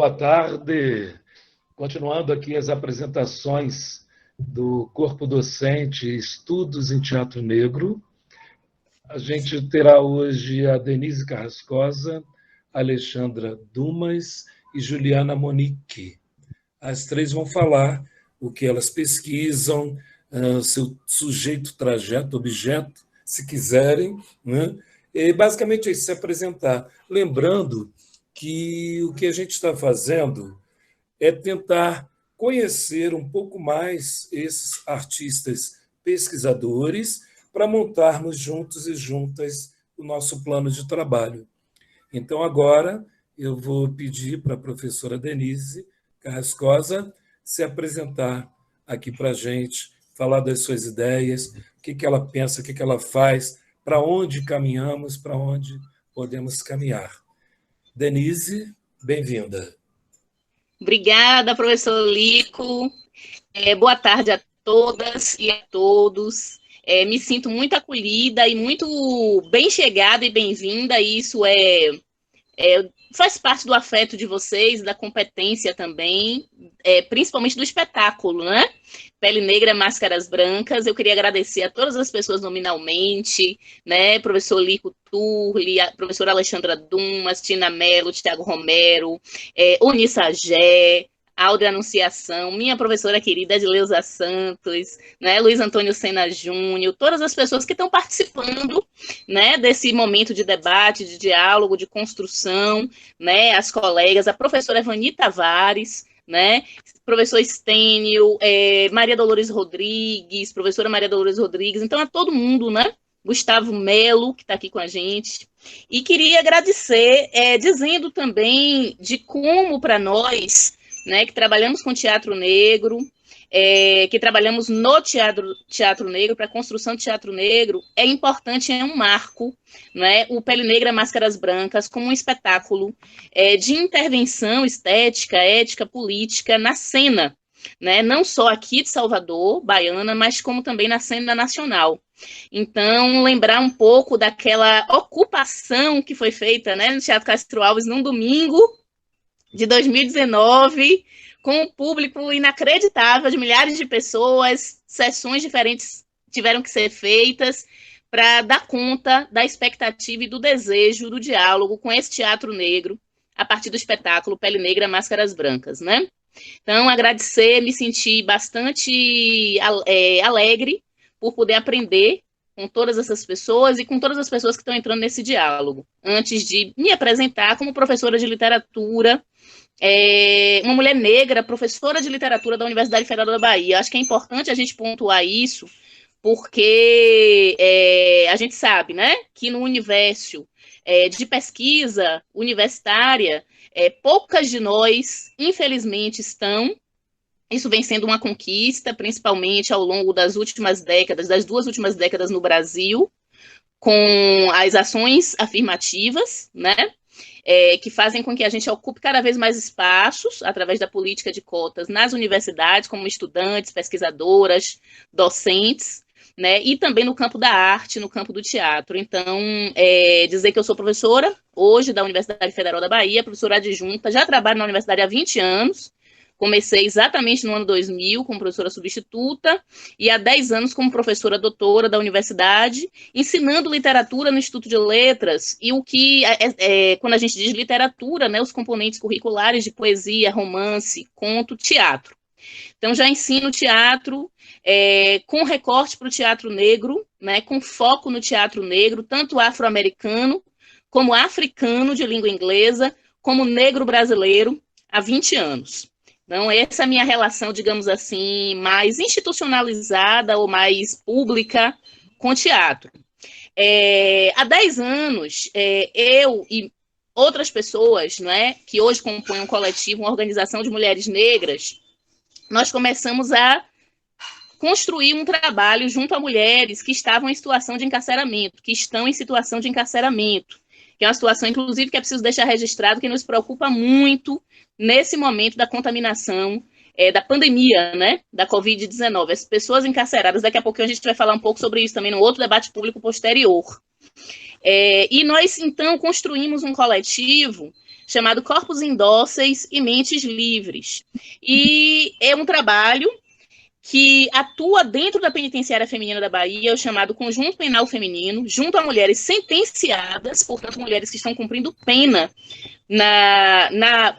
Boa tarde. Continuando aqui as apresentações do Corpo Docente Estudos em Teatro Negro, a gente terá hoje a Denise Carrascosa, Alexandra Dumas e Juliana Monique. As três vão falar o que elas pesquisam, seu sujeito, trajeto, objeto, se quiserem, né? E basicamente é se apresentar. Lembrando que o que a gente está fazendo é tentar conhecer um pouco mais esses artistas pesquisadores para montarmos juntos e juntas o nosso plano de trabalho. Então, agora, eu vou pedir para a professora Denise Carrascosa se apresentar aqui para a gente, falar das suas ideias, o que ela pensa, o que ela faz, para onde caminhamos, para onde podemos caminhar. Denise, bem-vinda. Obrigada, professor Lico. Boa tarde a todas e a todos. Me sinto muito acolhida e muito bem chegada e bem-vinda. Isso faz parte do afeto de vocês, da competência também, principalmente do espetáculo, né? Pele Negra, Máscaras Brancas. Eu queria agradecer a todas as pessoas nominalmente, né? Professor Lico Turli, a professora Alexandra Dumas, Tina Mello, Thiago Romero, Onissa Gé, Áurea Anunciação, minha professora querida Edileuza Santos, né, Luiz Antônio Sena Júnior, todas as pessoas que estão participando, né, desse momento de debate, de diálogo, de construção, né, as colegas, a professora Evani Tavares, né, professor Estênio, Maria Dolores Rodrigues, professora Maria Dolores Rodrigues, então a todo mundo, né, Gustavo Melo, que está aqui com a gente, e queria agradecer, dizendo também de como para nós, né, que trabalhamos com teatro negro, que trabalhamos no teatro negro, para a construção de teatro negro, é importante, é um marco, né, o Pele Negra, Máscaras Brancas, como um espetáculo de intervenção estética, ética, política na cena, né, não só aqui de Salvador, baiana, mas como também na cena nacional. Então, lembrar um pouco daquela ocupação que foi feita, né, no Teatro Castro Alves num domingo de 2019, com um público inacreditável de milhares de pessoas, sessões diferentes tiveram que ser feitas para dar conta da expectativa e do desejo do diálogo com esse teatro negro, a partir do espetáculo Pele Negra, Máscaras Brancas, né? Então, agradecer, me sentir bastante alegre por poder aprender com todas essas pessoas e com todas as pessoas que estão entrando nesse diálogo. Antes de me apresentar como professora de literatura, uma mulher negra, professora de literatura da Universidade Federal da Bahia. Acho que é importante a gente pontuar isso, porque a gente sabe, né, que no universo de pesquisa universitária, poucas de nós, infelizmente, estão. Isso vem sendo uma conquista, principalmente ao longo das últimas décadas, das 2 últimas décadas no Brasil, com as ações afirmativas, né, que fazem com que a gente ocupe cada vez mais espaços, através da política de cotas, nas universidades, como estudantes, pesquisadoras, docentes, né, e também no campo da arte, no campo do teatro. Então, dizer que eu sou professora, hoje, da Universidade Federal da Bahia, professora adjunta, já trabalho na universidade há 20 anos, comecei exatamente no ano 2000 como professora substituta e há 10 anos como professora doutora da universidade, ensinando literatura no Instituto de Letras, e o que, quando a gente diz literatura, né, os componentes curriculares de poesia, romance, conto, teatro. Então, já ensino teatro com recorte para o teatro negro, né, com foco no teatro negro, tanto afro-americano, como africano de língua inglesa, como negro brasileiro, há 20 anos. Então, essa é a minha relação, digamos assim, mais institucionalizada ou mais pública com teatro. Há 10 anos, eu e outras pessoas, não é, que hoje compõem um coletivo, uma organização de mulheres negras, nós começamos a construir um trabalho junto a mulheres que estavam em situação de encarceramento, que estão em situação de encarceramento, que é uma situação, inclusive, que é preciso deixar registrado, que nos preocupa muito nesse momento da contaminação, da pandemia, né, da Covid-19. As pessoas encarceradas, daqui a pouquinho a gente vai falar um pouco sobre isso também no outro debate público posterior. E nós, então, construímos um coletivo chamado Corpos Indóceis e Mentes Livres. E é um trabalho que atua dentro da Penitenciária Feminina da Bahia, o chamado Conjunto Penal Feminino, junto a mulheres sentenciadas, portanto, mulheres que estão cumprindo pena na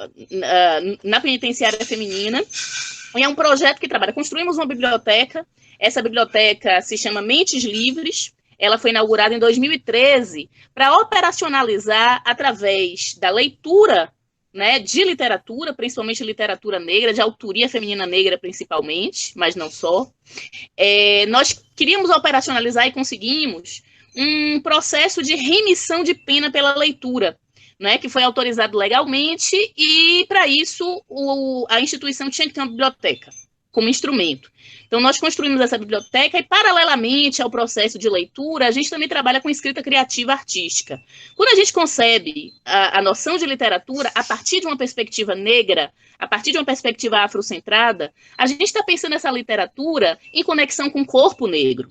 Penitenciária Feminina. E é um projeto que trabalha. Construímos uma biblioteca, essa biblioteca se chama Mentes Livres, ela foi inaugurada em 2013 para operacionalizar através da leitura, né, de literatura, principalmente literatura negra, de autoria feminina negra principalmente, mas não só. Nós queríamos operacionalizar e conseguimos um processo de remissão de pena pela leitura, né, que foi autorizado legalmente, e para isso a instituição tinha que ter uma biblioteca como instrumento. Então, nós construímos essa biblioteca e, paralelamente ao processo de leitura, a gente também trabalha com escrita criativa artística. Quando a gente concebe a noção de literatura a partir de uma perspectiva negra, a partir de uma perspectiva afrocentrada, a gente está pensando essa literatura em conexão com o corpo negro.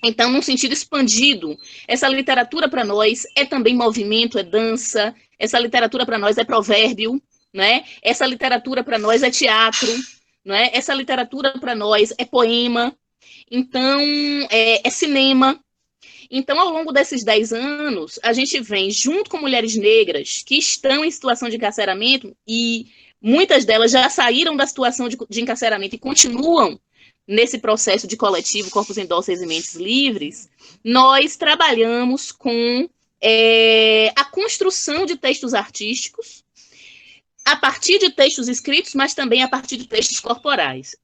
Então, num sentido expandido, essa literatura para nós é também movimento, é dança, essa literatura para nós é provérbio, né? Essa literatura para nós é teatro, né? Essa literatura para nós é poema, então é cinema. Então, ao longo desses 10 anos, a gente vem, junto com mulheres negras que estão em situação de encarceramento, e muitas delas já saíram da situação de encarceramento e continuam nesse processo de coletivo Corpos Indóceis e Mentes Livres, nós trabalhamos com a construção de textos artísticos, a partir de textos escritos, mas também a partir de textos corporais.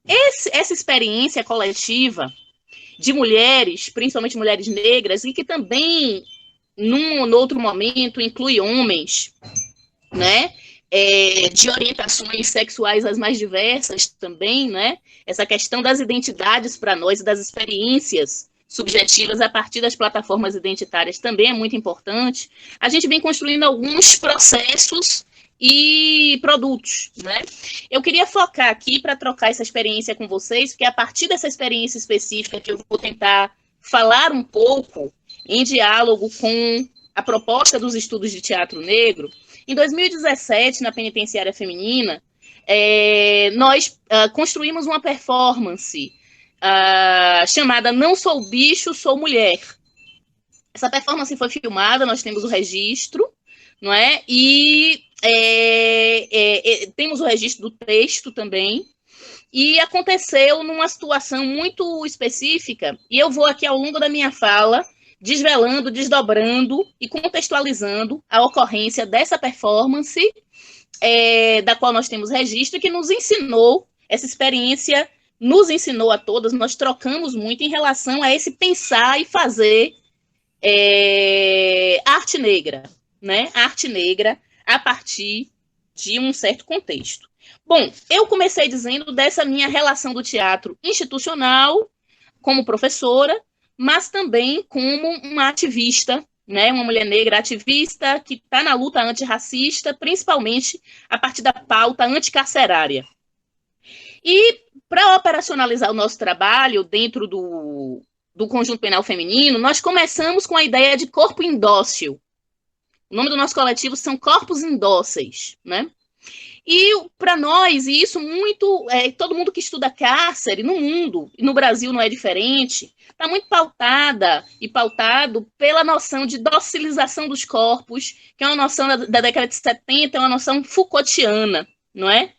Essa experiência coletiva de mulheres, principalmente mulheres negras, e que também, num ou outro momento, inclui homens, né, de orientações sexuais as mais diversas também, né, essa questão das identidades para nós e das experiências subjetivas a partir das plataformas identitárias também é muito importante. A gente vem construindo alguns processos e produtos, né? Eu queria focar aqui para trocar essa experiência com vocês, porque a partir dessa experiência específica que eu vou tentar falar um pouco em diálogo com a proposta dos estudos de teatro negro. Em 2017, na Penitenciária Feminina, nós construímos uma performance chamada Não Sou Bicho, Sou Mulher. Essa performance foi filmada, nós temos o registro, não é? E temos o registro do texto também, e aconteceu numa situação muito específica, e eu vou aqui ao longo da minha fala desvelando, desdobrando e contextualizando a ocorrência dessa performance, da qual nós temos registro, que nos ensinou, essa experiência nos ensinou a todas, nós trocamos muito em relação a esse pensar e fazer arte negra, né? Arte negra a partir de um certo contexto. Bom, eu comecei dizendo dessa minha relação do teatro institucional, como professora, mas também como uma ativista, né, uma mulher negra ativista que está na luta antirracista, principalmente a partir da pauta anticarcerária. E para operacionalizar o nosso trabalho dentro do Conjunto Penal Feminino, nós começamos com a ideia de corpo indócil. O nome do nosso coletivo são Corpos Indóceis, né? E para nós, e isso muito, todo mundo que estuda cárcere no mundo, e no Brasil não é diferente, está muito pautada e pautado pela noção de docilização dos corpos, que é uma noção da década de 70, é uma noção Foucaultiana, não é?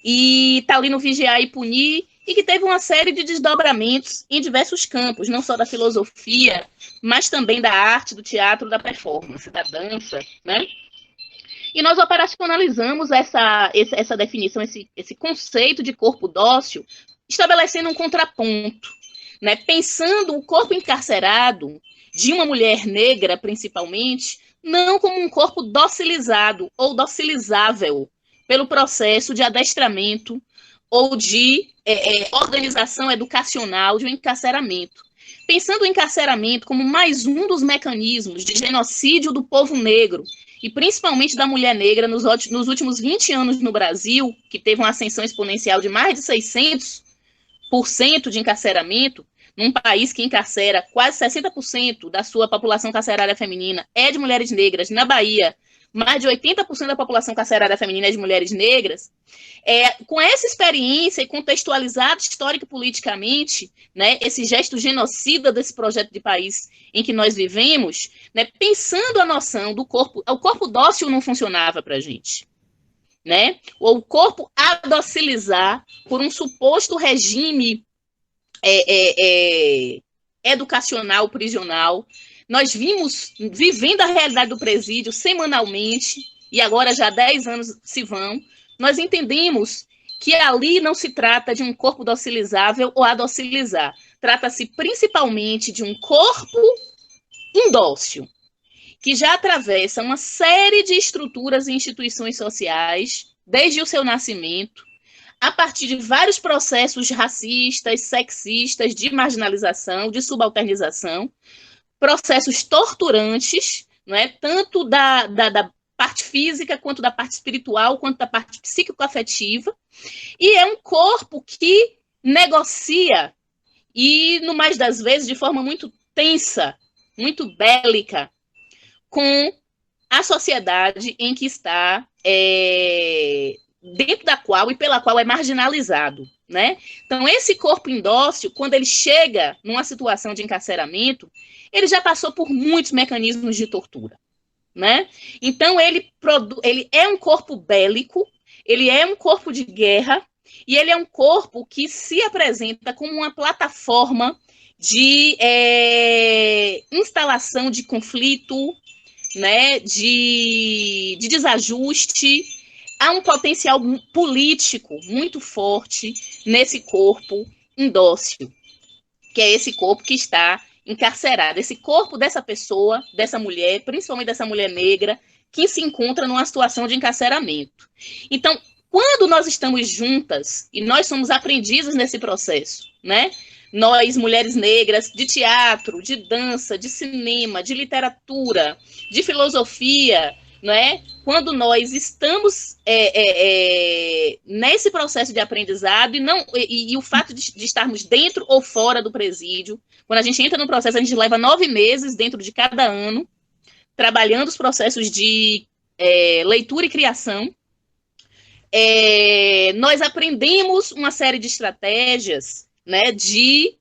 E está ali no Vigiar e Punir, e que teve uma série de desdobramentos em diversos campos, não só da filosofia, mas também da arte, do teatro, da performance, da dança, né? E nós operacionalizamos essa definição, esse conceito de corpo dócil, estabelecendo um contraponto, né? Pensando o corpo encarcerado, de uma mulher negra principalmente, não como um corpo docilizado ou docilizável pelo processo de adestramento ou de organização educacional de um encarceramento. Pensando o encarceramento como mais um dos mecanismos de genocídio do povo negro, e principalmente da mulher negra nos últimos 20 anos no Brasil, que teve uma ascensão exponencial de mais de 600% de encarceramento, num país que encarcera quase 60% da sua população carcerária feminina é de mulheres negras, na Bahia, mais de 80% da população carcerária feminina é de mulheres negras, com essa experiência e contextualizado histórico e politicamente, né, esse gesto genocida desse projeto de país em que nós vivemos, né, pensando a noção do corpo, o corpo dócil não funcionava para a gente. Né? O corpo adocilizar por um suposto regime educacional, prisional. Nós vimos, vivendo a realidade do presídio semanalmente, e agora já 10 anos se vão, nós entendemos que ali não se trata de um corpo docilizável ou adocilizar. Trata-se principalmente de um corpo indócil, que já atravessa uma série de estruturas e instituições sociais, desde o seu nascimento, a partir de vários processos racistas, sexistas, de marginalização, de subalternização, processos torturantes, não é? Tanto da parte física, quanto da parte espiritual, quanto da parte psíquico-afetiva, e é um corpo que negocia, e, no mais das vezes, de forma muito tensa, muito bélica, com a sociedade em que está, dentro da qual e pela qual é marginalizado, né? Então, esse corpo indócil, quando ele chega numa situação de encarceramento, ele já passou por muitos mecanismos de tortura, né? Então, ele é um corpo bélico, ele é um corpo de guerra, e ele é um corpo que se apresenta como uma plataforma de instalação de conflito, né, de desajuste. Há um potencial político muito forte nesse corpo indócil, que é esse corpo que está encarcerado, esse corpo dessa pessoa, dessa mulher, principalmente dessa mulher negra, que se encontra numa situação de encarceramento. Então, quando nós estamos juntas, e nós somos aprendizes nesse processo, né? Nós, mulheres negras, de teatro, de dança, de cinema, de literatura, de filosofia, não é? Quando nós estamos nesse processo de aprendizado e o fato de estarmos dentro ou fora do presídio, quando a gente entra no processo, a gente leva 9 meses dentro de cada ano, trabalhando os processos de leitura e criação. Nós aprendemos uma série de estratégias, né, de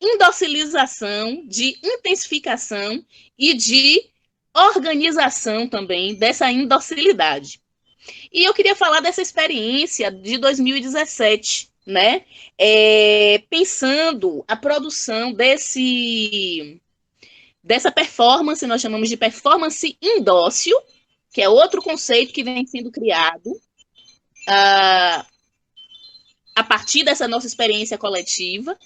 indocilização, de intensificação e de organização também dessa indocilidade. E eu queria falar dessa experiência de 2017, né? Pensando a produção dessa performance, nós chamamos de performance indócil, que é outro conceito que vem sendo criado a partir dessa nossa experiência coletiva.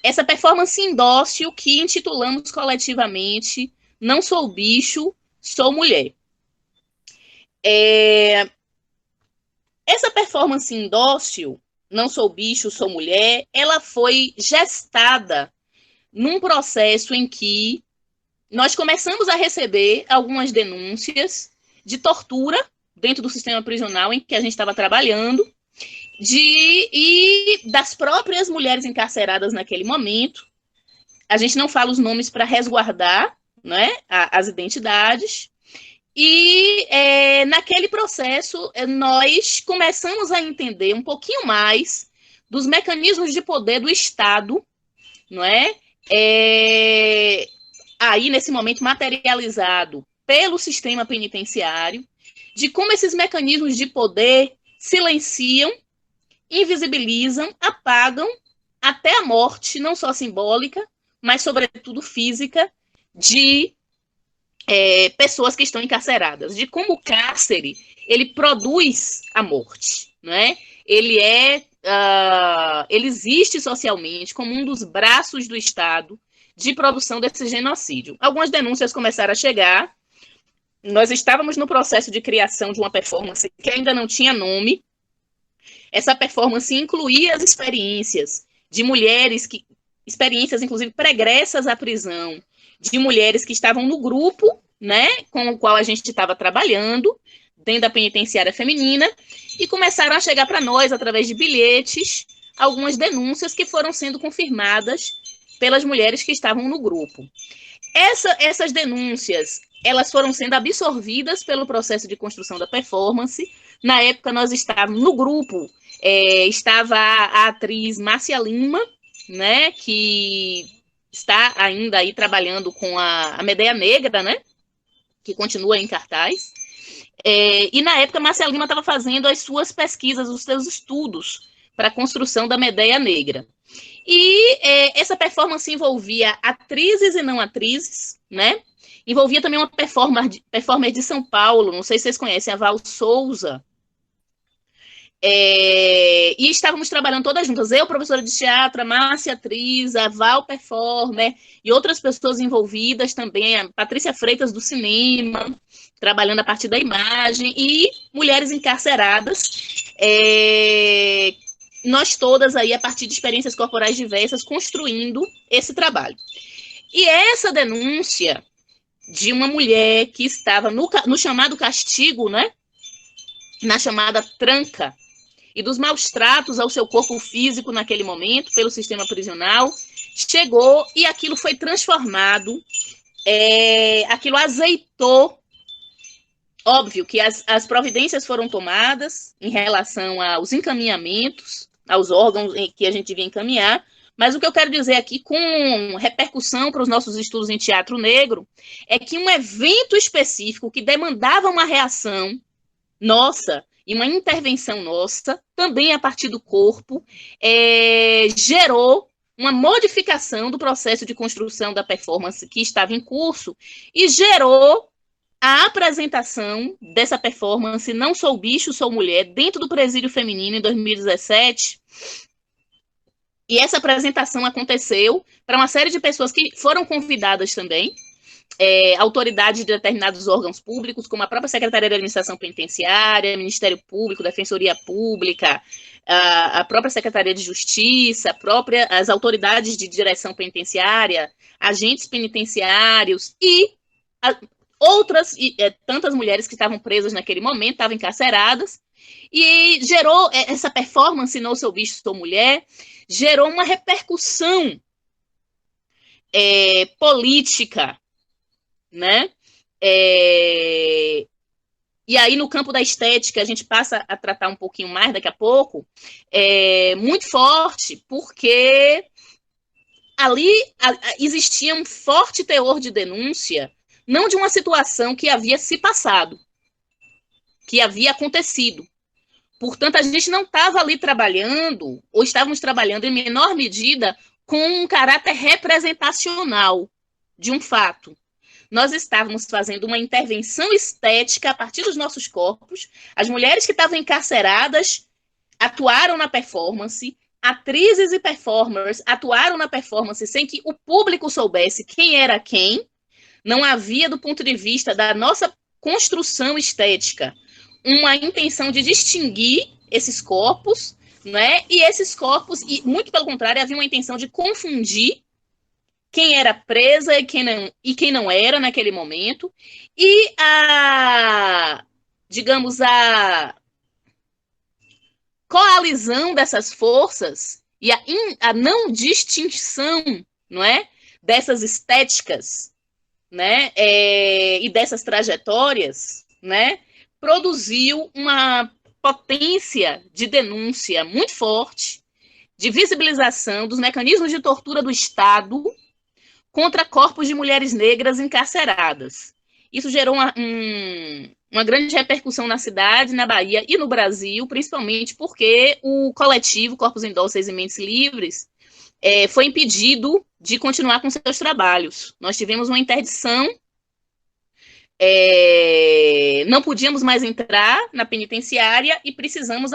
Essa performance indócil que intitulamos coletivamente Não Sou Bicho, Sou Mulher. Essa performance indócil, Não Sou Bicho, Sou Mulher, ela foi gestada num processo em que nós começamos a receber algumas denúncias de tortura dentro do sistema prisional em que a gente estava trabalhando, e das próprias mulheres encarceradas naquele momento. A gente não fala os nomes para resguardar, né, as identidades, e naquele processo nós começamos a entender um pouquinho mais dos mecanismos de poder do Estado, não é? Aí, nesse momento, materializado pelo sistema penitenciário, de como esses mecanismos de poder silenciam, invisibilizam, apagam até a morte, não só simbólica, mas, sobretudo, física, de pessoas que estão encarceradas, de como o cárcere ele produz a morte, né? Ele existe socialmente como um dos braços do Estado de produção desse genocídio. Algumas denúncias começaram a chegar. Nós estávamos no processo de criação de uma performance que ainda não tinha nome. Essa performance incluía as experiências de mulheres, experiências inclusive pregressas à prisão, de mulheres que estavam no grupo, né, com o qual a gente estava trabalhando, dentro da penitenciária feminina, e começaram a chegar para nós, através de bilhetes, algumas denúncias que foram sendo confirmadas pelas mulheres que estavam no grupo. Essas denúncias, elas foram sendo absorvidas pelo processo de construção da performance. Na época, nós estávamos no grupo, estava a atriz Márcia Lima, né, que está ainda aí trabalhando com a Medéia Negra, né, que continua em cartaz. E na época, Márcia Lima estava fazendo as suas pesquisas, os seus estudos para a construção da Medéia Negra. E essa performance envolvia atrizes e não atrizes, né? Envolvia também uma performer de São Paulo, não sei se vocês conhecem, a Val Souza. E estávamos trabalhando todas juntas, eu, professora de teatro, a Márcia, atriz, a Val, performer, e outras pessoas envolvidas também, a Patrícia Freitas, do cinema, trabalhando a partir da imagem, e mulheres encarceradas, nós todas aí, a partir de experiências corporais diversas, construindo esse trabalho. E essa denúncia de uma mulher que estava no chamado castigo, né, na chamada tranca, e dos maus tratos ao seu corpo físico naquele momento, pelo sistema prisional, chegou e aquilo foi transformado, aquilo azeitou. Óbvio que as providências foram tomadas em relação aos encaminhamentos, aos órgãos em que a gente devia encaminhar, mas o que eu quero dizer aqui, com repercussão para os nossos estudos em teatro negro, é que um evento específico que demandava uma reação nossa e uma intervenção nossa, também a partir do corpo, gerou uma modificação do processo de construção da performance que estava em curso e gerou a apresentação dessa performance Não Sou Bicho, Sou Mulher, dentro do Presídio Feminino, em 2017. E essa apresentação aconteceu para uma série de pessoas que foram convidadas também, autoridades de determinados órgãos públicos, como a própria Secretaria de Administração Penitenciária, Ministério Público, Defensoria Pública, a própria Secretaria de Justiça, as autoridades de direção penitenciária, agentes penitenciários e outras, tantas mulheres que estavam presas naquele momento, estavam encarceradas, e gerou essa performance Não Sou Bicho, Sou Mulher, gerou uma repercussão política, né? E aí, no campo da estética, a gente passa a tratar um pouquinho mais daqui a pouco, muito forte, porque ali existia um forte teor de denúncia, não de uma situação que havia se passado, que havia acontecido. Portanto, a gente não estava ali trabalhando, ou estávamos trabalhando em menor medida, com um caráter representacional de um fato. Nós estávamos fazendo uma intervenção estética a partir dos nossos corpos. As mulheres que estavam encarceradas atuaram na performance, atrizes e performers atuaram na performance sem que o público soubesse quem era quem. Não havia, do ponto de vista da nossa construção estética, uma intenção de distinguir esses corpos, né? E esses corpos, e muito pelo contrário, havia uma intenção de confundir quem era presa e quem não era naquele momento. E digamos, a coalizão dessas forças e a não distinção, não é, dessas estéticas, né, e dessas trajetórias, né, produziu uma potência de denúncia muito forte, de visibilização dos mecanismos de tortura do Estado contra corpos de mulheres negras encarceradas. Isso gerou uma grande repercussão na cidade, na Bahia e no Brasil, principalmente porque o coletivo Corpos Indóceis e Mentes Livres foi impedido de continuar com seus trabalhos. Nós tivemos uma interdição, não podíamos mais entrar na penitenciária e precisamos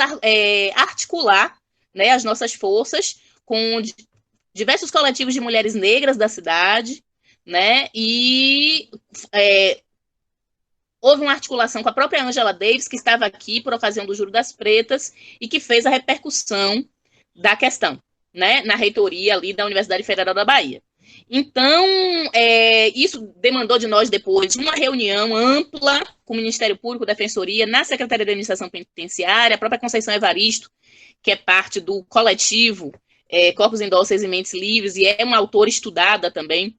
articular, né, as nossas forças com diversos coletivos de mulheres negras da cidade, né, e houve uma articulação com a própria Angela Davis, que estava aqui por ocasião do Júri das Pretas, e que fez a repercussão da questão, né, na reitoria ali da Universidade Federal da Bahia. Então, isso demandou de nós depois uma reunião ampla com o Ministério Público, Defensoria, na Secretaria de Administração Penitenciária, a própria Conceição Evaristo, que é parte do coletivo Corpos Indóceis e Mentes Livres, e é uma autora estudada também,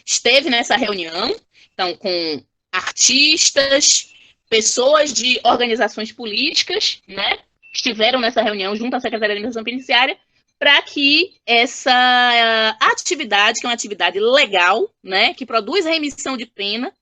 esteve nessa reunião, então, com artistas, pessoas de organizações políticas, né, estiveram nessa reunião junto à Secretaria de Administração Penitenciária, para que essa atividade, que é uma atividade legal, né, que produz remissão de pena,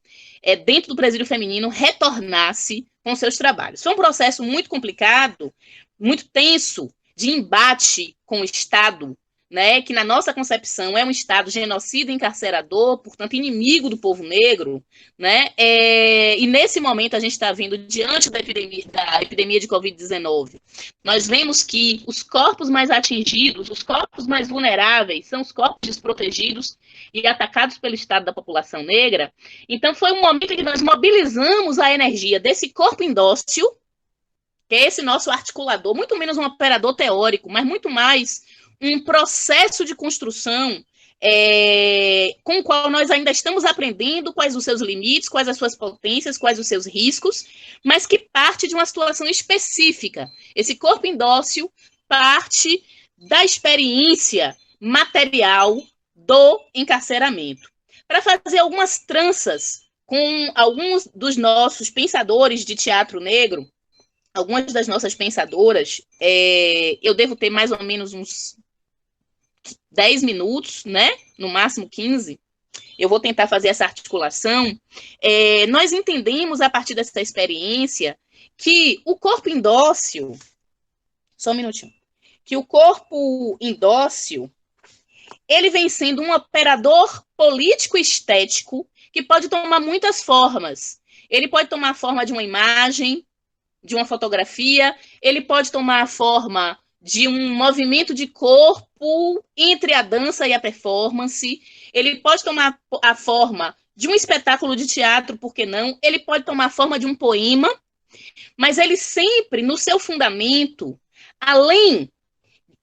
dentro do presídio feminino, retornasse com seus trabalhos. Foi um processo muito complicado, muito tenso, de embate com o Estado, né, que na nossa concepção é um Estado genocida, encarcerador, portanto, inimigo do povo negro, né, e nesse momento a gente está vendo, diante da epidemia de Covid-19, nós vemos que os corpos mais atingidos, os corpos mais vulneráveis, são os corpos desprotegidos e atacados pelo Estado da população negra. Então, foi um momento em que nós mobilizamos a energia desse corpo indócil, que é esse nosso articulador, muito menos um operador teórico, mas muito mais um processo de construção com o qual nós ainda estamos aprendendo quais os seus limites, quais as suas potências, quais os seus riscos, mas que parte de uma situação específica. Esse corpo indócil parte da experiência material do encarceramento. Para fazer algumas tranças com alguns dos nossos pensadores de teatro negro, algumas das nossas pensadoras, eu devo ter mais ou menos uns 10 minutos, né? No máximo 15. Eu vou tentar fazer essa articulação. Nós entendemos, a partir dessa experiência, que o corpo indócil... Só um minutinho. Que o corpo indócil, ele vem sendo um operador político-estético que pode tomar muitas formas. Ele pode tomar a forma de uma imagem, de uma fotografia, ele pode tomar a forma de um movimento de corpo entre a dança e a performance, ele pode tomar a forma de um espetáculo de teatro, por que não? Ele pode tomar a forma de um poema, mas ele sempre, no seu fundamento, além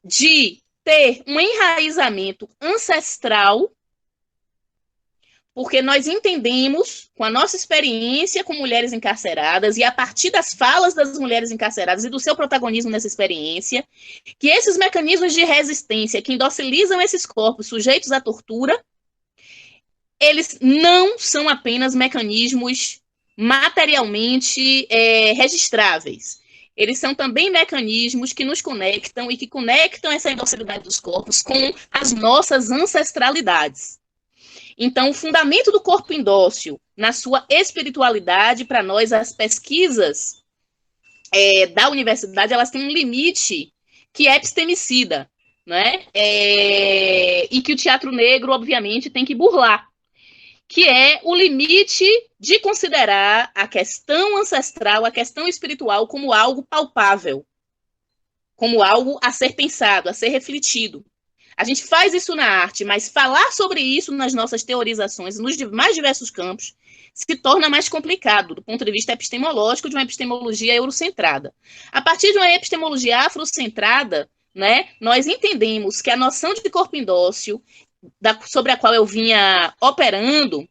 de ter um enraizamento ancestral, porque nós entendemos, com a nossa experiência com mulheres encarceradas, e a partir das falas das mulheres encarceradas e do seu protagonismo nessa experiência, que esses mecanismos de resistência que indocilizam esses corpos sujeitos à tortura, eles não são apenas mecanismos materialmente registráveis. Eles são também mecanismos que nos conectam e que conectam essa indocilidade dos corpos com as nossas ancestralidades. Então, o fundamento do corpo indócil, na sua espiritualidade, para nós, as pesquisas da universidade, elas têm um limite que é epistemicida, né? E que o teatro negro, obviamente, tem que burlar, que é o limite de considerar a questão ancestral, a questão espiritual, como algo palpável, como algo a ser pensado, a ser refletido. A gente faz isso na arte, mas falar sobre isso nas nossas teorizações, nos mais diversos campos, se torna mais complicado, do ponto de vista epistemológico, de uma epistemologia eurocentrada. A partir de uma epistemologia afrocentrada, né, nós entendemos que a noção de corpo indócil, sobre a qual eu vinha operando,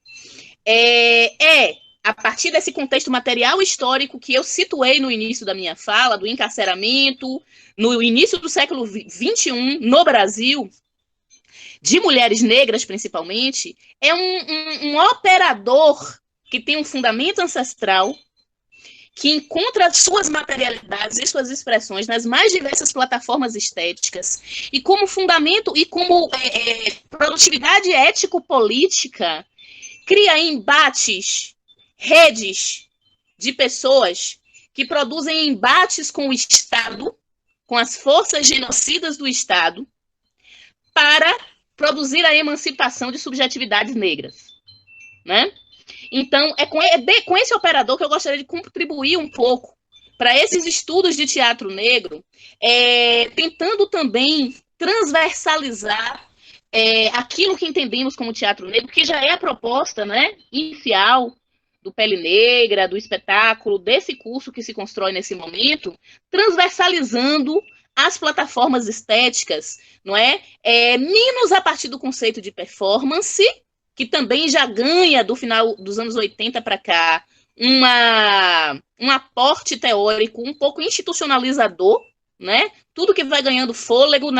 a partir desse contexto material histórico que eu situei no início da minha fala, do encarceramento, no início do século XXI, no Brasil, de mulheres negras principalmente, é um operador que tem um fundamento ancestral, que encontra suas materialidades e suas expressões nas mais diversas plataformas estéticas, e como fundamento e como produtividade ético-política, cria embates, redes de pessoas que produzem embates com o Estado, com as forças genocidas do Estado, para produzir a emancipação de subjetividades negras, né? Então, é com esse operador que eu gostaria de contribuir um pouco para esses estudos de teatro negro, tentando também transversalizar aquilo que entendemos como teatro negro, que já é a proposta, né, inicial do Pele Negra, do espetáculo, desse curso que se constrói nesse momento, transversalizando as plataformas estéticas, não é? Menos a partir do conceito de performance, que também já ganha, do final dos anos 80 para cá, um aporte teórico um pouco institucionalizador, né? Tudo que vai ganhando fôlego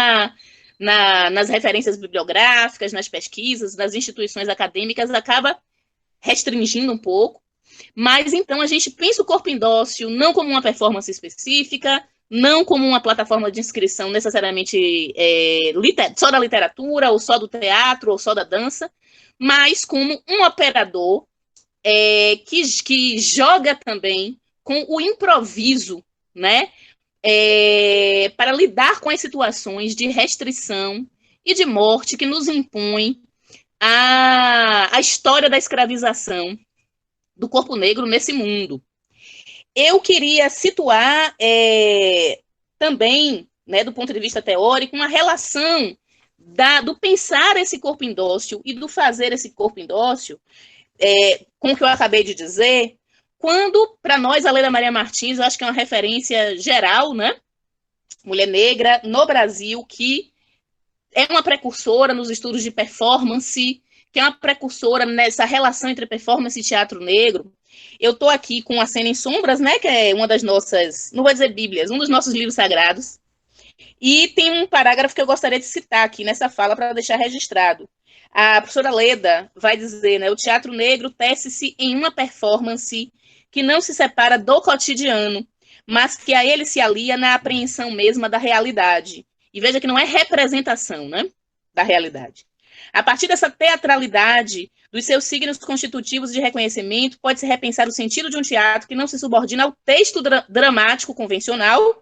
nas referências bibliográficas, nas pesquisas, nas instituições acadêmicas, acaba restringindo um pouco. Mas, então, a gente pensa o corpo indócil não como uma performance específica, não como uma plataforma de inscrição necessariamente só da literatura, ou só do teatro, ou só da dança, mas como um operador que joga também com o improviso, né, para lidar com as situações de restrição e de morte que nos impõem a história da escravização do corpo negro nesse mundo. Eu queria situar também, né, do ponto de vista teórico, uma relação do pensar esse corpo indócil e do fazer esse corpo indócil com o que eu acabei de dizer, quando, para nós, a Leda Maria Martins, eu acho que é uma referência geral, né? Mulher negra no Brasil, que é uma precursora nos estudos de performance, que é uma precursora nessa relação entre performance e teatro negro. Eu estou aqui com A Cena em Sombras, né, que é uma das nossas, não vou dizer bíblias, um dos nossos livros sagrados, e tem um parágrafo que eu gostaria de citar aqui nessa fala para deixar registrado. A professora Leda vai dizer, né, o teatro negro tece-se em uma performance que não se separa do cotidiano, mas que a ele se alia na apreensão mesma da realidade. E veja que não é representação, né, da realidade. A partir dessa teatralidade, dos seus signos constitutivos de reconhecimento, pode-se repensar o sentido de um teatro que não se subordina ao texto dramático convencional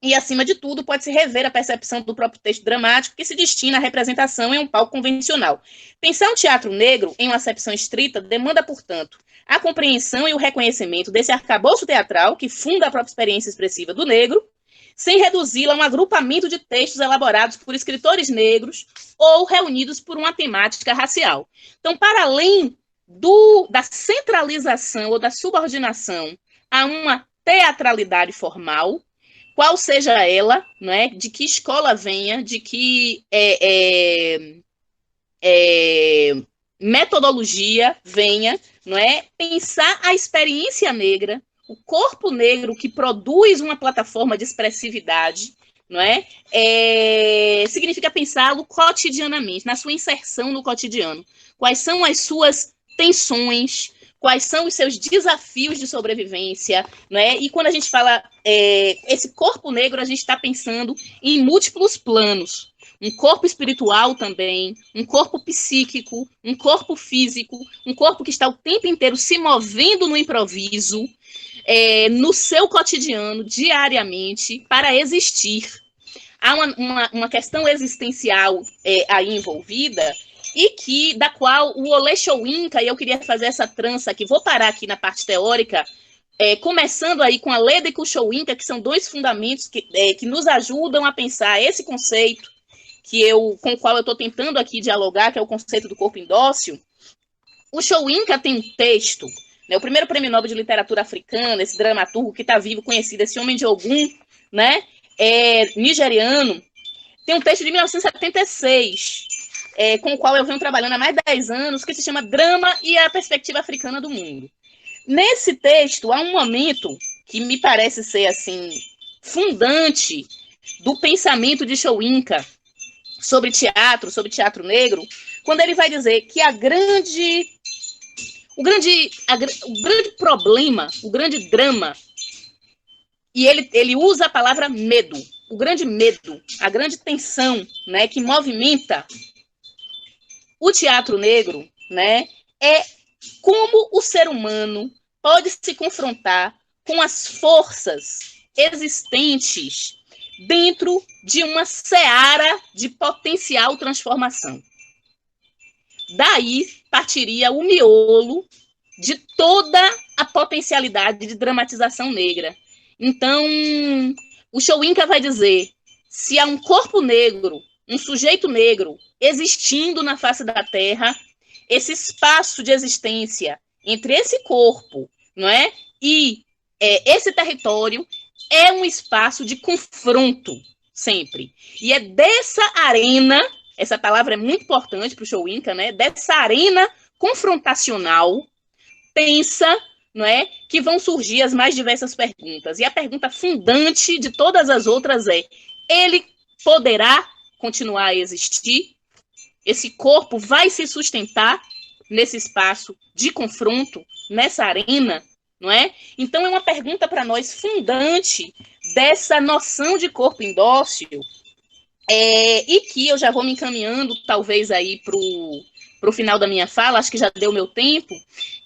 e, acima de tudo, pode-se rever a percepção do próprio texto dramático que se destina à representação em um palco convencional. Pensar um teatro negro, em uma acepção estrita, demanda, portanto, a compreensão e o reconhecimento desse arcabouço teatral que funda a própria experiência expressiva do negro, sem reduzi-la a um agrupamento de textos elaborados por escritores negros ou reunidos por uma temática racial. Então, para além da centralização ou da subordinação a uma teatralidade formal, qual seja ela, não é? De que escola venha, de que metodologia venha, não é? Pensar a experiência negra, o corpo negro que produz uma plataforma de expressividade, não é? Significa pensá-lo cotidianamente, na sua inserção no cotidiano. Quais são as suas tensões, quais são os seus desafios de sobrevivência, né? E quando a gente fala esse corpo negro, a gente está pensando em múltiplos planos. Um corpo espiritual também, um corpo psíquico, um corpo físico, um corpo que está o tempo inteiro se movendo no improviso, no seu cotidiano, diariamente, para existir. Há uma questão existencial aí envolvida, e da qual o Olê Soyinka, e eu queria fazer essa trança aqui, vou parar aqui na parte teórica, começando aí com a Leda e com o Soyinka, que são dois fundamentos que nos ajudam a pensar esse conceito com o qual eu estou tentando aqui dialogar, que é o conceito do corpo indócil. O Soyinka tem um texto, né, o primeiro prêmio Nobel de literatura africana, esse dramaturgo que está vivo, conhecido, esse homem de Ogum, né, nigeriano, tem um texto de 1976, com o qual eu venho trabalhando há mais de 10 anos, que se chama Drama e a Perspectiva Africana do Mundo. Nesse texto, há um momento que me parece ser, assim, fundante do pensamento de Soyinka sobre teatro negro, quando ele vai dizer que o grande problema, o grande drama, e ele usa a palavra medo, o grande medo, a grande tensão, né, que movimenta o teatro negro, né, é como o ser humano pode se confrontar com as forças existentes dentro de uma seara de potencial transformação. Daí partiria o miolo de toda a potencialidade de dramatização negra. Então, o Soyinka vai dizer, se há um corpo negro, um sujeito negro existindo na face da Terra, esse espaço de existência entre esse corpo, não é, e esse território é um espaço de confronto, sempre. E é dessa arena, essa palavra é muito importante para o Soyinka, né, dessa arena confrontacional, pensa, não é, que vão surgir as mais diversas perguntas. E a pergunta fundante de todas as outras é, ele poderá continuar a existir? Esse corpo vai se sustentar nesse espaço de confronto, nessa arena, não é? Então, é uma pergunta para nós fundante dessa noção de corpo indócil, e que eu já vou me encaminhando, talvez, aí para o final da minha fala, acho que já deu meu tempo,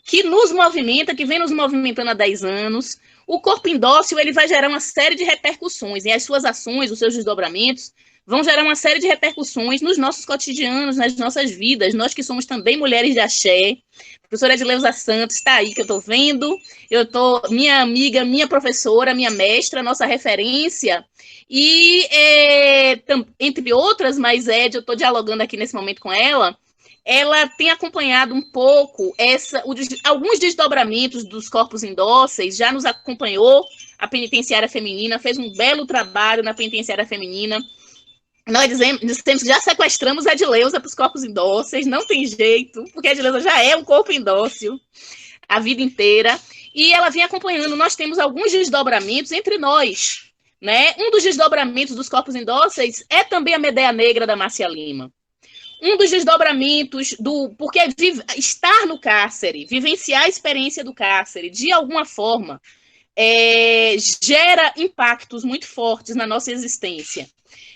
que nos movimenta, que vem nos movimentando há 10 anos. O corpo indócil, ele vai gerar uma série de repercussões, e as suas ações, os seus desdobramentos, vão gerar uma série de repercussões nos nossos cotidianos, nas nossas vidas, nós que somos também mulheres de axé. A professora Edileuza Santos está aí, que eu estou vendo, minha amiga, minha professora, minha mestra, nossa referência, e entre outras, mas eu estou dialogando aqui nesse momento com ela tem acompanhado um pouco alguns desdobramentos dos corpos indóceis, já nos acompanhou a penitenciária feminina, fez um belo trabalho na penitenciária feminina. Nós dizemos que já sequestramos a Edileuza para os corpos indóceis, não tem jeito, porque a Edileuza já é um corpo indócil a vida inteira, e ela vem acompanhando. Nós temos alguns desdobramentos entre nós, né? Um dos desdobramentos dos corpos indóceis é também a Medéia Negra da Márcia Lima. Um dos desdobramentos porque estar no cárcere, vivenciar a experiência do cárcere, de alguma forma, gera impactos muito fortes na nossa existência.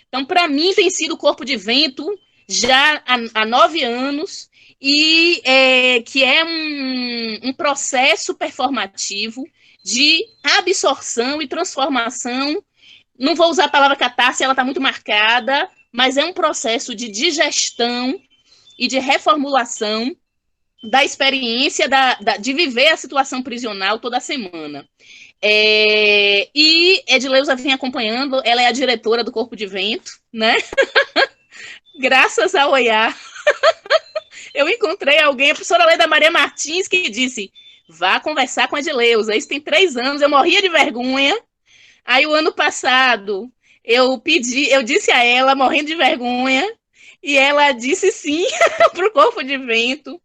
Então, para mim, tem sido o Corpo de Vento já há 9 anos, e que é um processo performativo de absorção e transformação. Não vou usar a palavra catarse, ela está muito marcada, mas é um processo de digestão e de reformulação da experiência de viver a situação prisional toda semana. E Edileuza vem acompanhando, ela é a diretora do Corpo de Vento, né? Graças ao OIA, eu encontrei alguém, a professora Leda Maria Martins, que disse, vá conversar com a Edileuza. Isso tem 3 anos, eu morria de vergonha. Aí, o ano passado, eu disse a ela, morrendo de vergonha, e ela disse sim para o Corpo de Vento,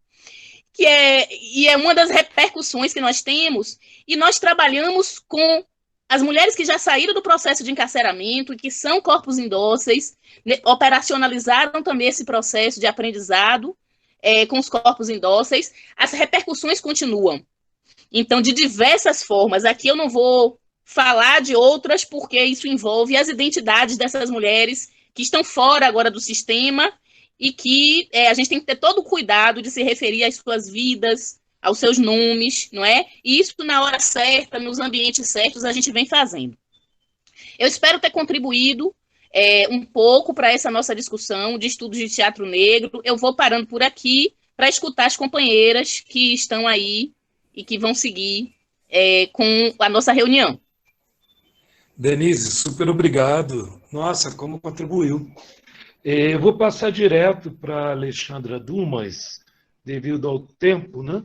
e é uma das repercussões que nós temos, e nós trabalhamos com as mulheres que já saíram do processo de encarceramento, que são corpos indóceis, operacionalizaram também esse processo de aprendizado com os corpos indóceis. As repercussões continuam. Então, de diversas formas, aqui eu não vou falar de outras, porque isso envolve as identidades dessas mulheres que estão fora agora do sistema, e que a gente tem que ter todo o cuidado de se referir às suas vidas, aos seus nomes, não é? E isso, na hora certa, nos ambientes certos, a gente vem fazendo. Eu espero ter contribuído um pouco para essa nossa discussão de estudos de teatro negro. Eu vou parando por aqui para escutar as companheiras que estão aí e que vão seguir com a nossa reunião. Denise, super obrigado. Nossa, como contribuiu. Eu vou passar direto para a Alexandra Dumas, devido ao tempo, né?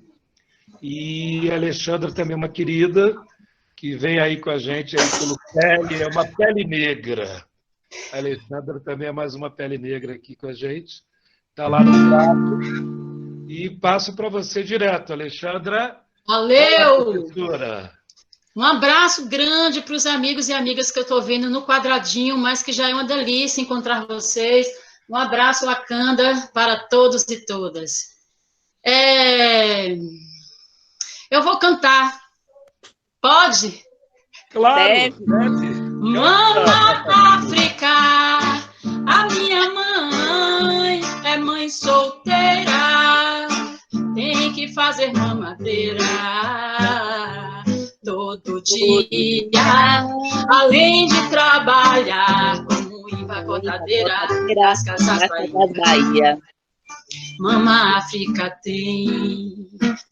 E a Alexandra também é uma querida, que vem aí com a gente aí pelo Pele, é uma pele negra. A Alexandra também é mais uma pele negra aqui com a gente. Está lá no prato. E passo para você direto, Alexandra. Valeu! Um abraço grande para os amigos e amigas que eu estou vendo no quadradinho, mas que já é uma delícia encontrar vocês. Um abraço, Wakanda, para todos e todas. Eu vou cantar. Pode? Claro! Mama África, a minha mãe é mãe solteira, tem que fazer mamadeira todo dia, além de trabalhar como empacotadeira das casas Bahia. Mama África tem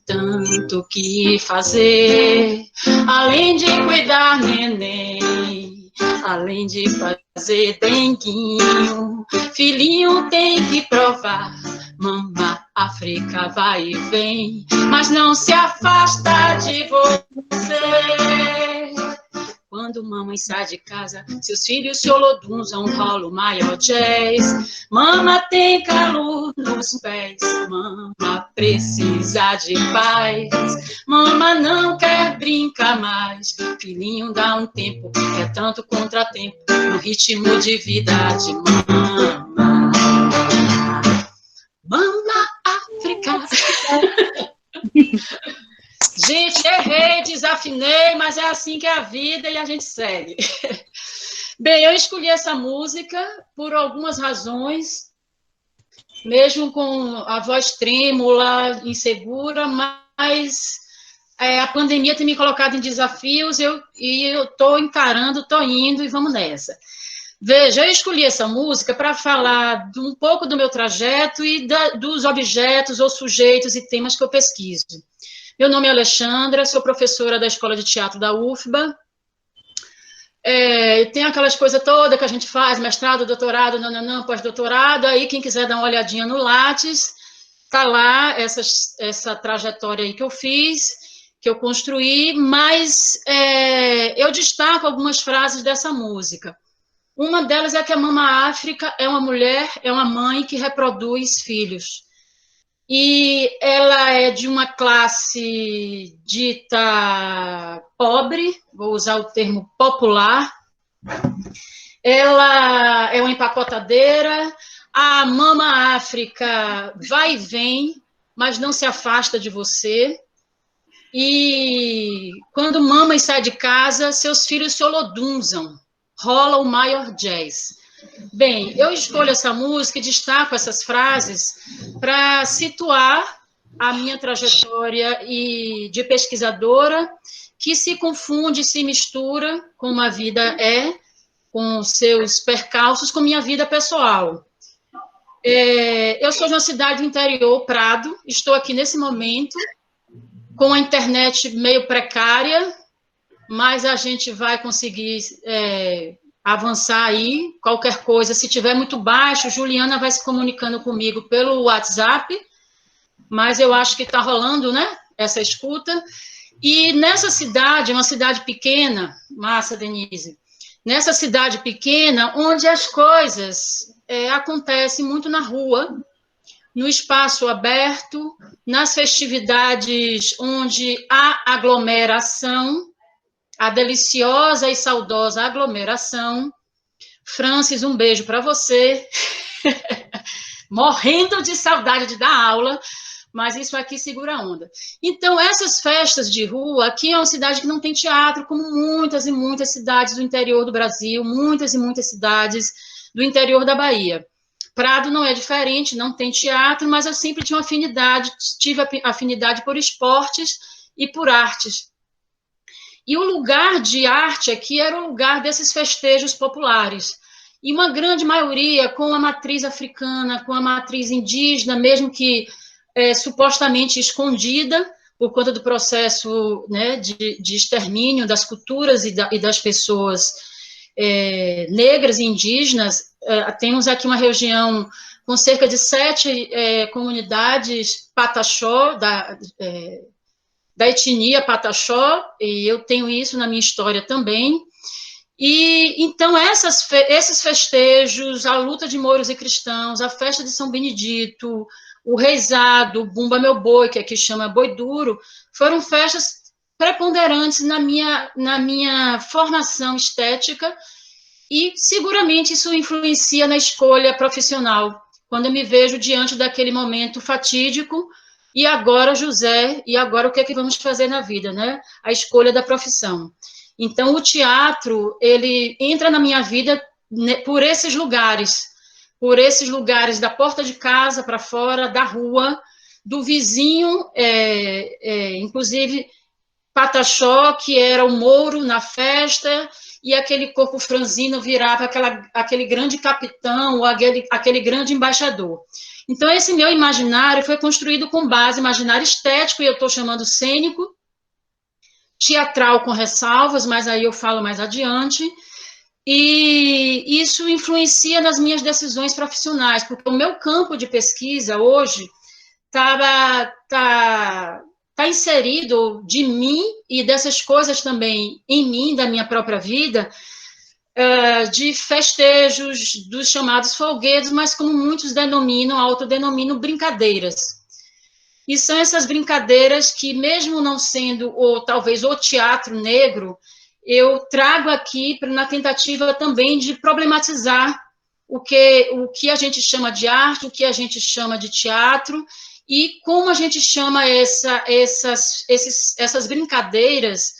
tanto que fazer, além de cuidar neném, além de fazer denguinho, filhinho tem que provar. Mama África vai e vem, mas não se afasta de você. Quando quando mamãe sai de casa, seus filhos se olodunzam, rola o maior jazz. Mama tem calor nos pés, mama precisa de paz. Mama não quer brincar mais, filhinho dá um tempo, é tanto contratempo no ritmo de vida de mama. Mama África. Gente, errei, desafinei, mas é assim que é a vida e a gente segue. Bem, eu escolhi essa música por algumas razões, mesmo com a voz trêmula, insegura, mas a pandemia tem me colocado em desafios e eu estou encarando, estou indo e vamos nessa. Veja, eu escolhi essa música para falar um pouco do meu trajeto e dos objetos ou sujeitos e temas que eu pesquiso. Meu nome é Alexandra, sou professora da Escola de Teatro da UFBA. Tem aquelas coisas todas que a gente faz, mestrado, doutorado, pós-doutorado. Aí, quem quiser dar uma olhadinha no Lattes, está lá essa trajetória aí que eu fiz, que eu construí, mas eu destaco algumas frases dessa música. Uma delas é que a Mama África é uma mulher, é uma mãe que reproduz filhos. E ela é de uma classe dita pobre, vou usar o termo popular. Ela é uma empacotadeira. A Mama África vai e vem, mas não se afasta de você. E quando mamãe sai de casa, seus filhos se olodunzam. Rola o maior jazz. Bem, eu escolho essa música e destaco essas frases para situar a minha trajetória de pesquisadora, que se confunde, se mistura como a vida com seus percalços, com minha vida pessoal. Eu sou de uma cidade do interior, Prado, estou aqui nesse momento, com a internet meio precária, mas a gente vai conseguir avançar aí, qualquer coisa, se tiver muito baixo, Juliana vai se comunicando comigo pelo WhatsApp, mas eu acho que está rolando, né, essa escuta. E nessa cidade, uma cidade pequena, massa, Denise, nessa cidade pequena, onde as coisas acontecem muito na rua, no espaço aberto, nas festividades onde há aglomeração, a deliciosa e saudosa aglomeração. Francis, um beijo para você. Morrendo de saudade de dar aula, mas isso aqui segura a onda. Então, essas festas de rua, aqui é uma cidade que não tem teatro, como muitas e muitas cidades do interior do Brasil, muitas e muitas cidades do interior da Bahia. Prado não é diferente, não tem teatro, mas eu sempre tive afinidade por esportes e por artes. E o lugar de arte aqui era o lugar desses festejos populares. E uma grande maioria com a matriz africana, com a matriz indígena, mesmo que supostamente escondida, por conta do processo, né, de extermínio das culturas e das pessoas negras e indígenas. Temos aqui uma região com cerca de 7 comunidades Pataxó, da etnia Pataxó, e eu tenho isso na minha história também. E então esses festejos, a luta de mouros e cristãos, a festa de São Benedito, o reizado, o Bumba Meu Boi, que aqui chama Boi Duro, foram festas preponderantes na minha formação estética, e seguramente isso influencia na escolha profissional, quando eu me vejo diante daquele momento fatídico. E agora, José, e agora o que é que vamos fazer na vida, né? A escolha da profissão. Então, o teatro, ele entra na minha vida por esses lugares da porta de casa para fora, da rua, do vizinho, inclusive Pataxó, que era o mouro na festa, e aquele corpo franzino virava aquele grande capitão, ou aquele grande embaixador. Então, esse meu imaginário foi construído com base imaginário estético, e eu estou chamando cênico, teatral com ressalvas, mas aí eu falo mais adiante, e isso influencia nas minhas decisões profissionais, porque o meu campo de pesquisa hoje está está inserido de mim e dessas coisas também em mim, da minha própria vida, de festejos dos chamados folguedos, mas como muitos denominam, autodenominam, brincadeiras. E são essas brincadeiras que, mesmo não sendo, ou talvez, o teatro negro, eu trago aqui na tentativa também de problematizar o que a gente chama de arte, o que a gente chama de teatro, e como a gente chama essas brincadeiras,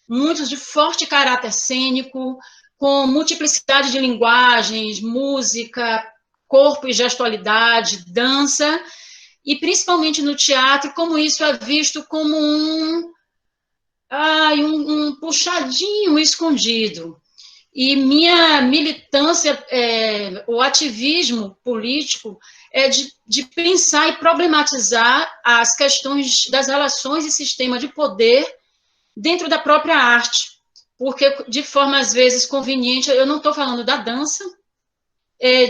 muitas de forte caráter cênico, com multiplicidade de linguagens, música, corpo e gestualidade, dança, e principalmente no teatro, como isso é visto como um puxadinho escondido. E minha militância, o ativismo político, é de pensar e problematizar as questões das relações e sistema de poder dentro da própria arte, porque de forma, às vezes, conveniente, eu não estou falando da dança,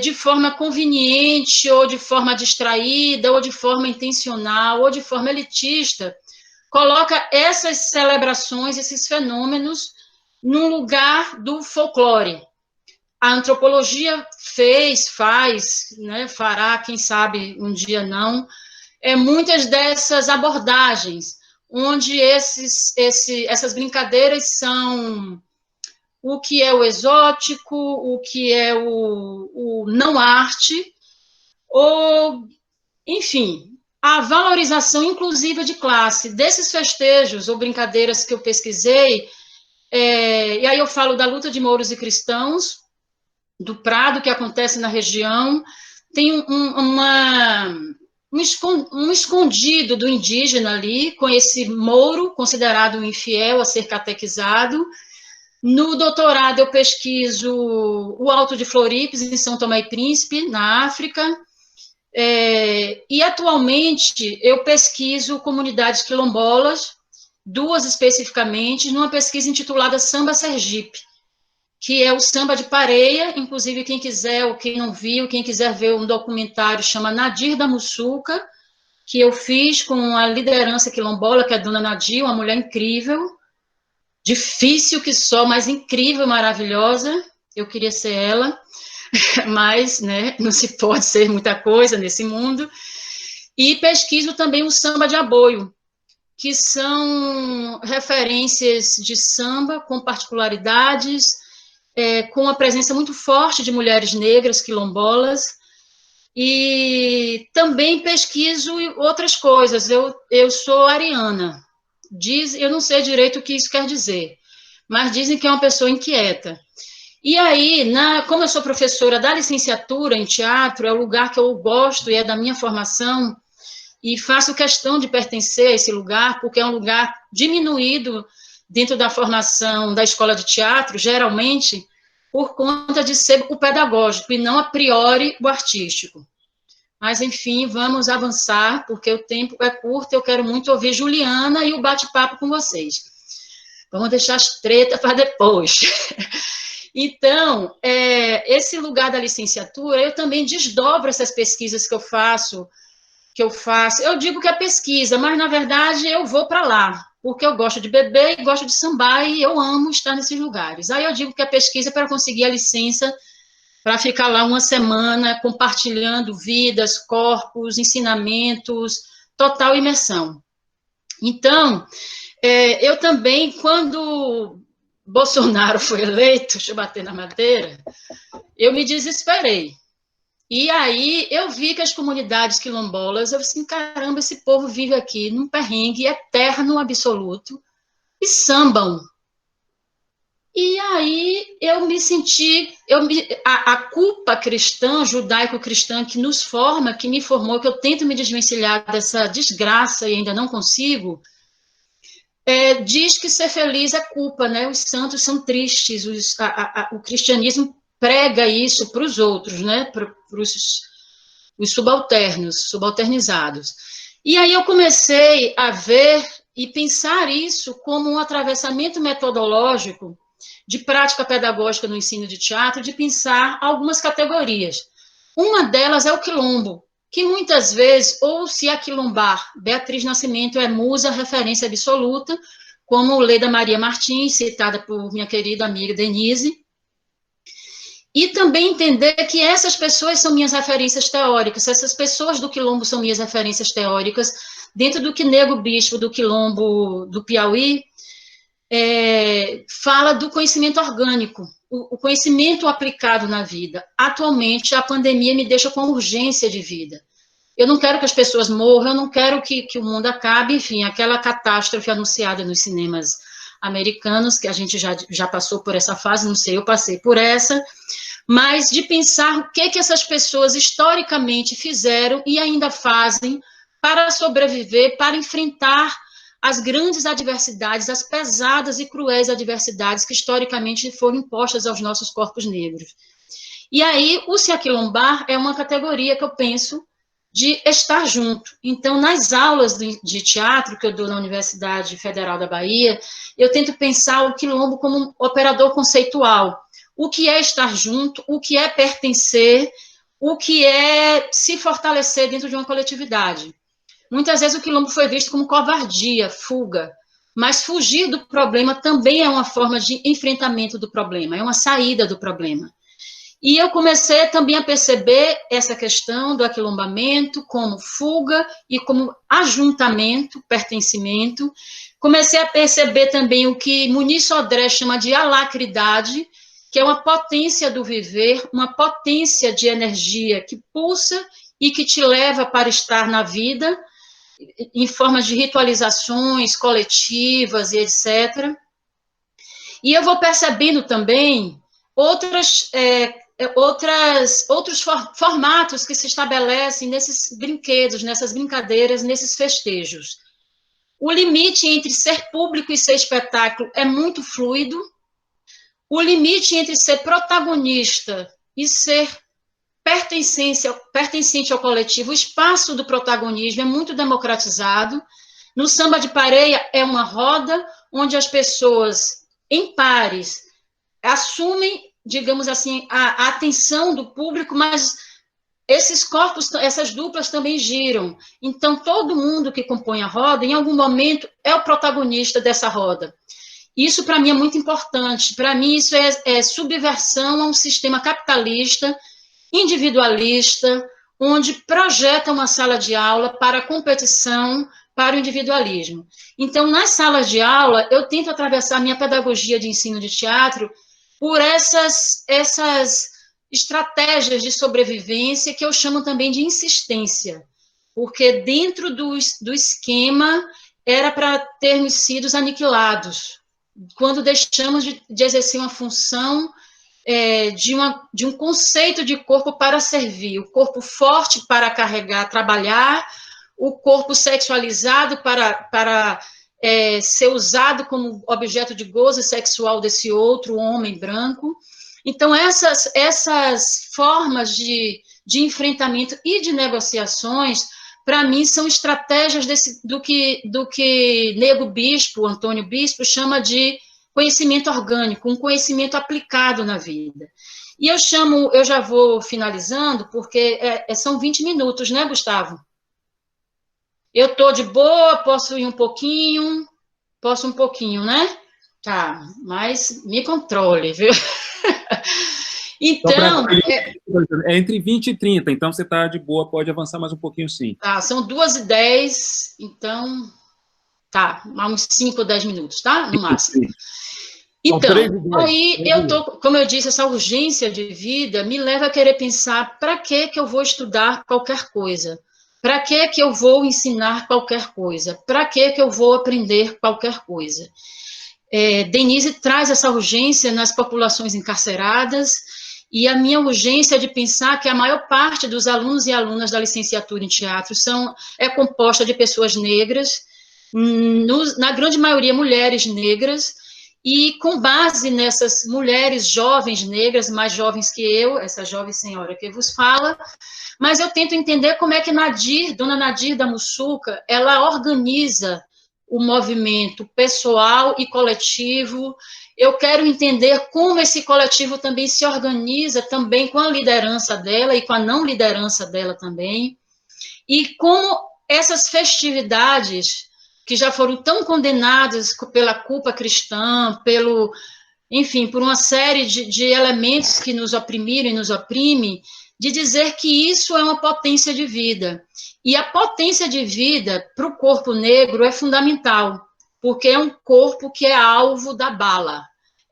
de forma conveniente, ou de forma distraída, ou de forma intencional, ou de forma elitista, coloca essas celebrações, esses fenômenos, num lugar do folclore. A antropologia faz, né, fará, quem sabe um dia não, muitas dessas abordagens, onde essas brincadeiras são o que é o exótico, o que é o não arte, ou, enfim, a valorização inclusiva de classe. Desses festejos ou brincadeiras que eu pesquisei, e aí eu falo da luta de mouros e cristãos, do Prado, que acontece na região, tem um escondido do indígena ali, com esse mouro, considerado um infiel a ser catequizado. No doutorado, eu pesquiso o Alto de Floripes, em São Tomé e Príncipe, na África, e atualmente eu pesquiso comunidades quilombolas, 2 especificamente, numa pesquisa intitulada Samba Sergipe, que é o samba de pareia. Inclusive, quem quiser, ou quem não viu, quem quiser ver um documentário, chama Nadir da Mussuca, que eu fiz com a liderança quilombola, que é a dona Nadir, uma mulher incrível, difícil que só, mas incrível, maravilhosa. Eu queria ser ela, mas, né, não se pode ser muita coisa nesse mundo. E pesquiso também o samba de aboio, que são referências de samba com particularidades, com a presença muito forte de mulheres negras quilombolas, e também pesquiso outras coisas. Eu sou ariana. Eu não sei direito o que isso quer dizer, mas dizem que é uma pessoa inquieta. E aí, como eu sou professora da licenciatura em teatro, é o lugar que eu gosto e é da minha formação, e faço questão de pertencer a esse lugar, porque é um lugar diminuído dentro da formação da escola de teatro, geralmente, por conta de ser o pedagógico, e não, a priori, o artístico. Mas, enfim, vamos avançar, porque o tempo é curto, eu quero muito ouvir Juliana e o bate-papo com vocês. Vamos deixar as tretas para depois. Então, esse lugar da licenciatura, eu também desdobro essas pesquisas que eu faço. Eu digo que é pesquisa, mas, na verdade, eu vou para lá, porque eu gosto de beber e gosto de sambar, e eu amo estar nesses lugares. Aí eu digo que é pesquisa para conseguir a licença, para ficar lá uma semana compartilhando vidas, corpos, ensinamentos, total imersão. Então, eu também, quando Bolsonaro foi eleito, deixa eu bater na madeira, eu me desesperei. E aí eu vi que as comunidades quilombolas, eu assim, caramba, esse povo vive aqui num perrengue eterno, absoluto, e sambam. E aí eu me senti, a culpa cristã, judaico-cristã, que nos forma, que me formou, que eu tento me desvencilhar dessa desgraça e ainda não consigo, diz que ser feliz é culpa, né? Os santos são tristes, o cristianismo prega isso para os outros, né? Para os subalternos, subalternizados. E aí eu comecei a ver e pensar isso como um atravessamento metodológico de prática pedagógica no ensino de teatro, de pensar algumas categorias. Uma delas é o quilombo, que muitas vezes, ou se aquilombar, Beatriz Nascimento é musa, referência absoluta, como Leda Maria Martins, citada por minha querida amiga Denise, e também entender que essas pessoas são minhas referências teóricas, essas pessoas do Quilombo são minhas referências teóricas, dentro do que Nego Bispo do Quilombo do Piauí fala do conhecimento orgânico, o conhecimento aplicado na vida. Atualmente, a pandemia me deixa com urgência de vida. Eu não quero que as pessoas morram, eu não quero que o mundo acabe, enfim, aquela catástrofe anunciada nos cinemas americanos, que a gente já passou por essa fase, não sei, eu passei por essa, mas de pensar o que essas pessoas historicamente fizeram e ainda fazem para sobreviver, para enfrentar as grandes adversidades, as pesadas e cruéis adversidades que historicamente foram impostas aos nossos corpos negros. E aí, o se aquilombar é uma categoria que eu penso de estar junto. Então, nas aulas de teatro que eu dou na Universidade Federal da Bahia, eu tento pensar o quilombo como um operador conceitual. O que é estar junto, o que é pertencer, o que é se fortalecer dentro de uma coletividade. Muitas vezes o quilombo foi visto como covardia, fuga, mas fugir do problema também é uma forma de enfrentamento do problema, é uma saída do problema. E eu comecei também a perceber essa questão do aquilombamento como fuga e como ajuntamento, pertencimento. Comecei a perceber também o que Muniz Sodré chama de alacridade, que é uma potência do viver, uma potência de energia que pulsa e que te leva para estar na vida, em formas de ritualizações coletivas e etc. E eu vou percebendo também outros formatos que se estabelecem nesses brinquedos, nessas brincadeiras, nesses festejos. O limite entre ser público e ser espetáculo é muito fluido. O limite entre ser protagonista e ser pertencente ao coletivo, o espaço do protagonismo é muito democratizado. No samba de pareia é uma roda onde as pessoas, em pares, assumem, digamos assim, a atenção do público, mas esses corpos, essas duplas também giram. Então, todo mundo que compõe a roda, em algum momento, é o protagonista dessa roda. Isso, para mim, é muito importante. Para mim, isso é subversão a um sistema capitalista, individualista, onde projeta uma sala de aula para a competição, para o individualismo. Então, nas salas de aula, eu tento atravessar minha pedagogia de ensino de teatro por essas estratégias de sobrevivência que eu chamo também de insistência, porque dentro do esquema era para termos sido aniquilados, quando deixamos de exercer uma função de um conceito de corpo para servir, o corpo forte para carregar, trabalhar, o corpo sexualizado para ser usado como objeto de gozo sexual desse outro homem branco. Então, essas formas de enfrentamento e de negociações, para mim, são estratégias do que Nego Bispo, Antônio Bispo, chama de conhecimento orgânico, um conhecimento aplicado na vida. E eu já vou finalizando, porque são 20 minutos, né, Gustavo? Eu estou de boa, posso ir um pouquinho, né? Tá, mas me controle, viu? Então... É entre 20 e 30, então você está de boa, pode avançar mais um pouquinho, sim. Tá, são 2h10, então... Tá, uns 5 ou 10 minutos, tá? No máximo. Então, aí como eu disse, essa urgência de vida me leva a querer pensar para que eu vou estudar qualquer coisa? Para que eu vou ensinar qualquer coisa? Para que eu vou aprender qualquer coisa? Denise traz essa urgência nas populações encarceradas e a minha urgência de pensar que a maior parte dos alunos e alunas da licenciatura em teatro é composta de pessoas negras, na grande maioria mulheres negras, e com base nessas mulheres jovens negras, mais jovens que eu, essa jovem senhora que vos fala, mas eu tento entender como é que Dona Nadir da Mussuca, ela organiza o movimento pessoal e coletivo. Eu quero entender como esse coletivo também se organiza, também com a liderança dela e com a não liderança dela também. E como essas festividades, que já foram tão condenadas pela culpa cristã, enfim, por uma série de elementos que nos oprimiram e nos oprimem, de dizer que isso é uma potência de vida. E a potência de vida para o corpo negro é fundamental, porque é um corpo que é alvo da bala,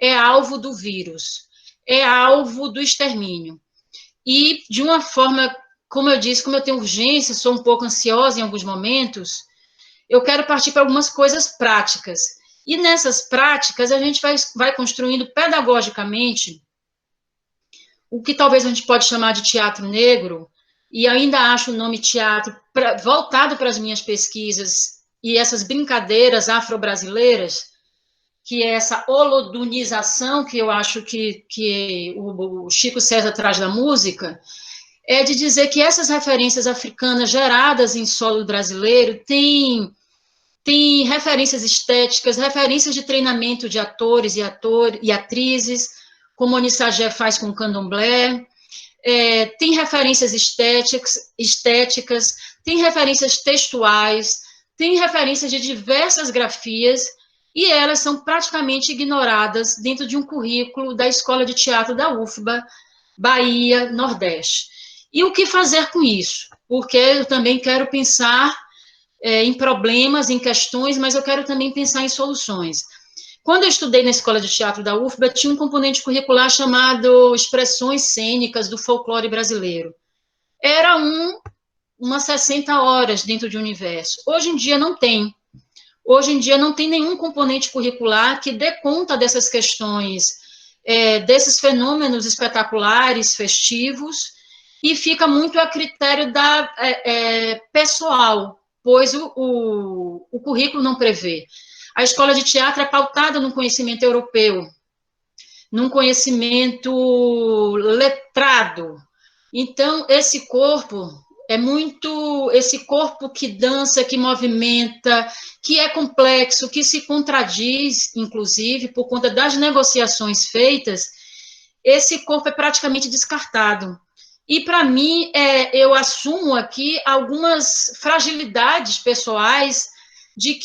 é alvo do vírus, é alvo do extermínio. E, de uma forma, como eu disse, como eu tenho urgência, sou um pouco ansiosa em alguns momentos, eu quero partir para algumas coisas práticas. E nessas práticas, a gente vai construindo pedagogicamente o que talvez a gente pode chamar de teatro negro, e ainda acho o nome teatro voltado para as minhas pesquisas e essas brincadeiras afro-brasileiras, que é essa holodunização que eu acho que o Chico César traz da música, é de dizer que essas referências africanas geradas em solo brasileiro têm referências estéticas, referências de treinamento de atores e atrizes, como o Onissagé faz com o candomblé, tem referências estéticas, tem referências textuais, tem referências de diversas grafias, e elas são praticamente ignoradas dentro de um currículo da Escola de Teatro da UFBA, Bahia, Nordeste. E o que fazer com isso? Porque eu também quero pensar em problemas, em questões, mas eu quero também pensar em soluções. Quando eu estudei na Escola de Teatro da UFBA, tinha um componente curricular chamado Expressões Cênicas do Folclore Brasileiro. Era umas 60 horas dentro de um universo. Hoje em dia não tem. Hoje em dia não tem nenhum componente curricular que dê conta dessas questões, desses fenômenos espetaculares, festivos, e fica muito a critério pessoal, pois o currículo não prevê. A escola de teatro é pautada no conhecimento europeu, num conhecimento letrado. Então, esse corpo esse corpo que dança, que movimenta, que é complexo, que se contradiz, inclusive, por conta das negociações feitas, esse corpo é praticamente descartado. E, para mim, eu assumo aqui algumas fragilidades pessoais de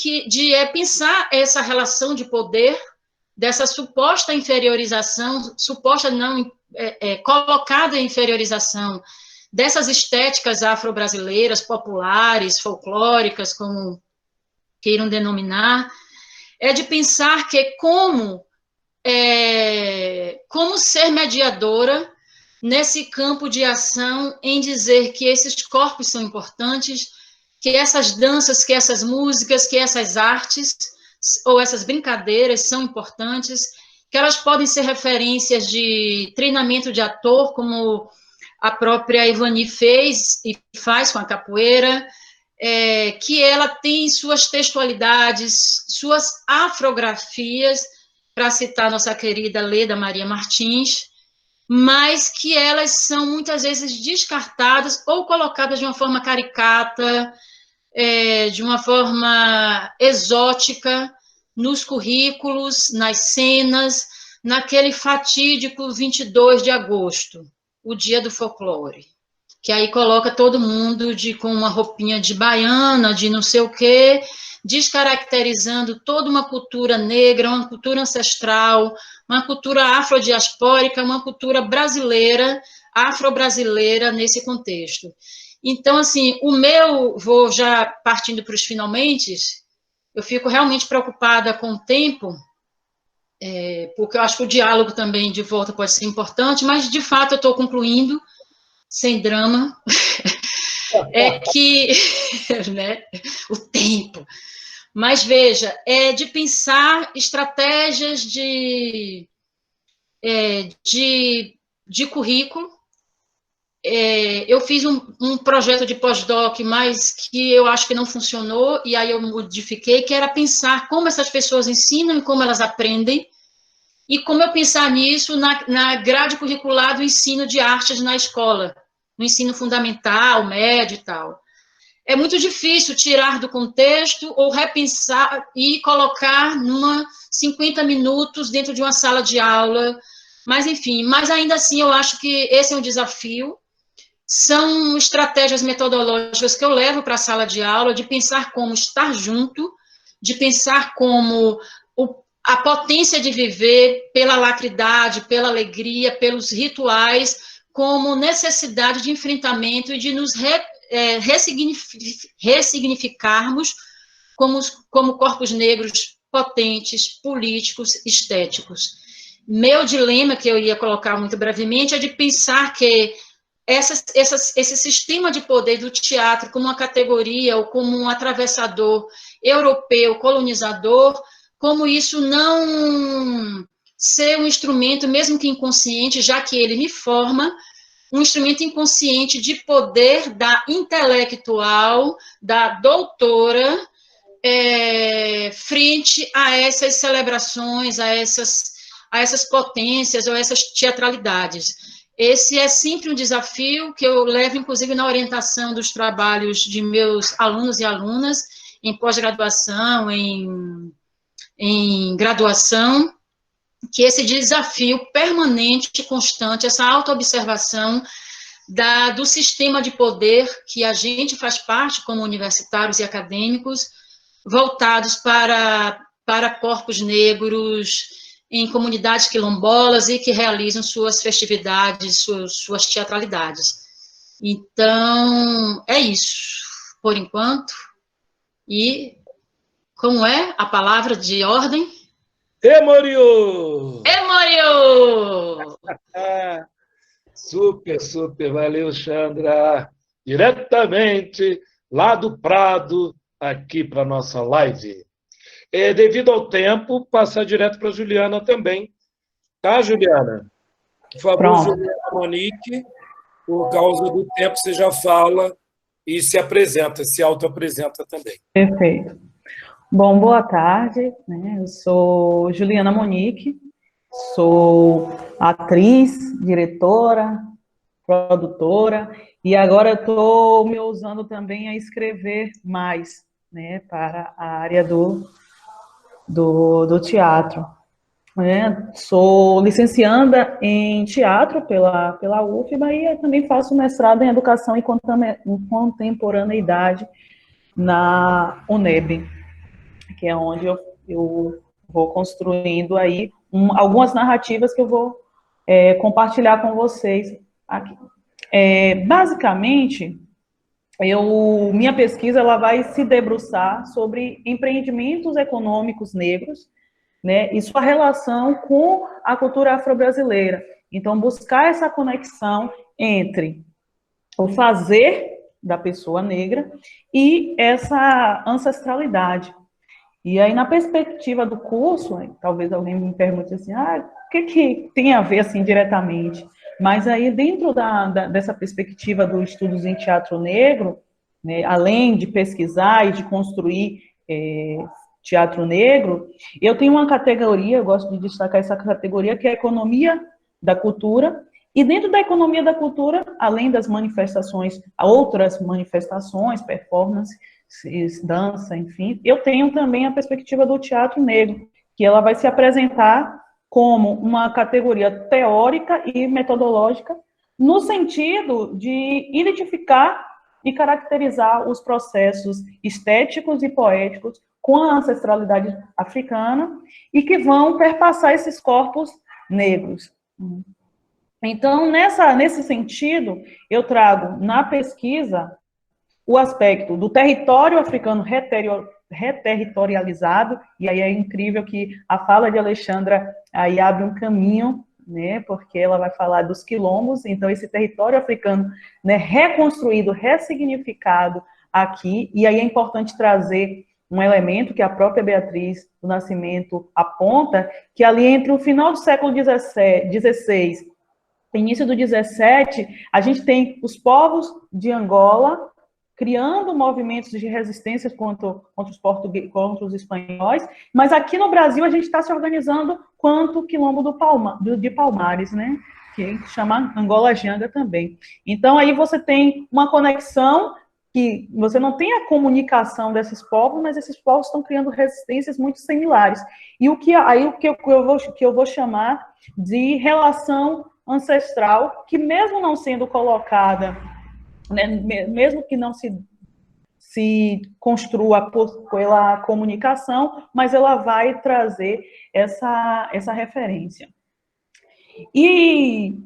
pensar essa relação de poder, dessa suposta inferiorização, suposta não, colocada inferiorização dessas estéticas afro-brasileiras, populares, folclóricas, como queiram denominar, de pensar que como ser mediadora nesse campo de ação, em dizer que esses corpos são importantes, que essas danças, que essas músicas, que essas artes, ou essas brincadeiras são importantes, que elas podem ser referências de treinamento de ator, como a própria Ivani fez e faz com a capoeira, que ela tem suas textualidades, suas afrografias, para citar nossa querida Leda Maria Martins, mas que elas são muitas vezes descartadas ou colocadas de uma forma caricata, de uma forma exótica, nos currículos, nas cenas, naquele fatídico 22 de agosto, o dia do folclore, que aí coloca todo mundo com uma roupinha de baiana, de não sei o quê, descaracterizando toda uma cultura negra, uma cultura ancestral, uma cultura afrodiaspórica, uma cultura brasileira, afro-brasileira nesse contexto. Então, assim, vou já partindo para os finalmente, eu fico realmente preocupada com o tempo, porque eu acho que o diálogo também de volta pode ser importante, mas, de fato, eu estou concluindo, sem drama, que né, o tempo. Mas, veja, de pensar estratégias de currículo. Eu fiz um projeto de pós-doc, mas que eu acho que não funcionou, e aí eu modifiquei, que era pensar como essas pessoas ensinam e como elas aprendem, e como eu pensar nisso na grade curricular do ensino de artes na escola, no ensino fundamental, médio e tal. É muito difícil tirar do contexto ou repensar e colocar 50 minutos dentro de uma sala de aula, mas, enfim, mas ainda assim eu acho que esse é um desafio. são estratégias metodológicas que eu levo para a sala de aula, de pensar como estar junto, de pensar como a potência de viver pela lacridade, pela alegria, pelos rituais, como necessidade de enfrentamento e de nos ressignificarmos como corpos negros potentes, políticos, estéticos. Meu dilema, que eu ia colocar muito brevemente, é de pensar que esse sistema de poder do teatro como uma categoria ou como um atravessador europeu, colonizador, como isso não ser um instrumento, mesmo que inconsciente, já que ele me forma, um instrumento inconsciente de poder da intelectual, da doutora, frente a essas celebrações, a essas potências ou essas teatralidades. Esse é sempre um desafio que eu levo, inclusive, na orientação dos trabalhos de meus alunos e alunas, em pós-graduação, em graduação, que esse desafio permanente e constante, essa autoobservação do sistema de poder que a gente faz parte como universitários e acadêmicos, voltados para corpos negros em comunidades quilombolas e que realizam suas festividades, suas teatralidades. Então, é isso, por enquanto. E como é a palavra de ordem? Emorio! Emorio! Super, super, valeu, Chandra. Diretamente lá do Prado, aqui para a nossa live. Devido ao tempo, passar direto para a Juliana também. Tá, Juliana? Por favor, pronto. Juliana Monique, por causa do tempo, você já fala e se apresenta, se auto-apresenta também. Perfeito. Bom, boa tarde. Eu sou Juliana Monique, sou atriz, diretora, produtora, e agora estou me usando também a escrever mais, para a área do teatro. Sou licencianda em teatro pela UFBA e também faço mestrado em educação e contemporaneidade na UNEB, que é onde eu vou construindo aí algumas narrativas que eu vou compartilhar com vocês aqui. Basicamente, minha pesquisa ela vai se debruçar sobre empreendimentos econômicos negros, e sua relação com a cultura afro-brasileira. Então, buscar essa conexão entre o fazer da pessoa negra e essa ancestralidade. E aí, na perspectiva do curso, talvez alguém me pergunte assim, o que tem a ver, assim, diretamente? Mas aí, dentro dessa perspectiva dos estudos em teatro negro, além de pesquisar e de construir teatro negro, eu tenho uma categoria, eu gosto de destacar essa categoria, que é a economia da cultura, e dentro da economia da cultura, além das manifestações, outras manifestações, performance, dança, enfim, eu tenho também a perspectiva do teatro negro, que ela vai se apresentar como uma categoria teórica e metodológica, no sentido de identificar e caracterizar os processos estéticos e poéticos com a ancestralidade africana e que vão perpassar esses corpos negros. Então, nesse sentido, eu trago na pesquisa o aspecto do território africano reterritorializado, e aí é incrível que a fala de Alexandra aí abre um caminho, porque ela vai falar dos quilombos, então esse território africano reconstruído, ressignificado aqui, e aí é importante trazer um elemento que a própria Beatriz do Nascimento aponta, que ali entre o final do século XVI e início do XVII, a gente tem os povos de Angola criando movimentos de resistência contra os espanhóis, mas aqui no Brasil a gente está se organizando quanto o quilombo de Palmares, que chama Angola Janga também. Então aí você tem uma conexão que você não tem a comunicação desses povos, mas esses povos estão criando resistências muito similares. E o que eu vou chamar de relação ancestral, que mesmo não sendo colocada né, mesmo que não se construa pela comunicação, mas ela vai trazer essa referência. E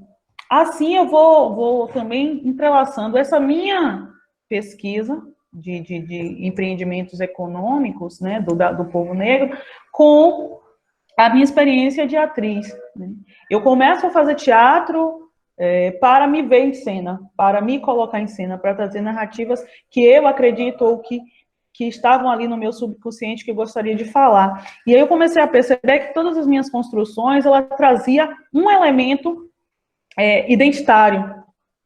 assim eu vou também entrelaçando essa minha pesquisa de empreendimentos econômicos, né, do povo negro, com a minha experiência de atriz, né? Eu começo a fazer teatro para me ver em cena, para me colocar em cena, para trazer narrativas que eu acredito ou que estavam ali no meu subconsciente que eu gostaria de falar. E aí eu comecei a perceber que todas as minhas construções, ela trazia um elemento identitário,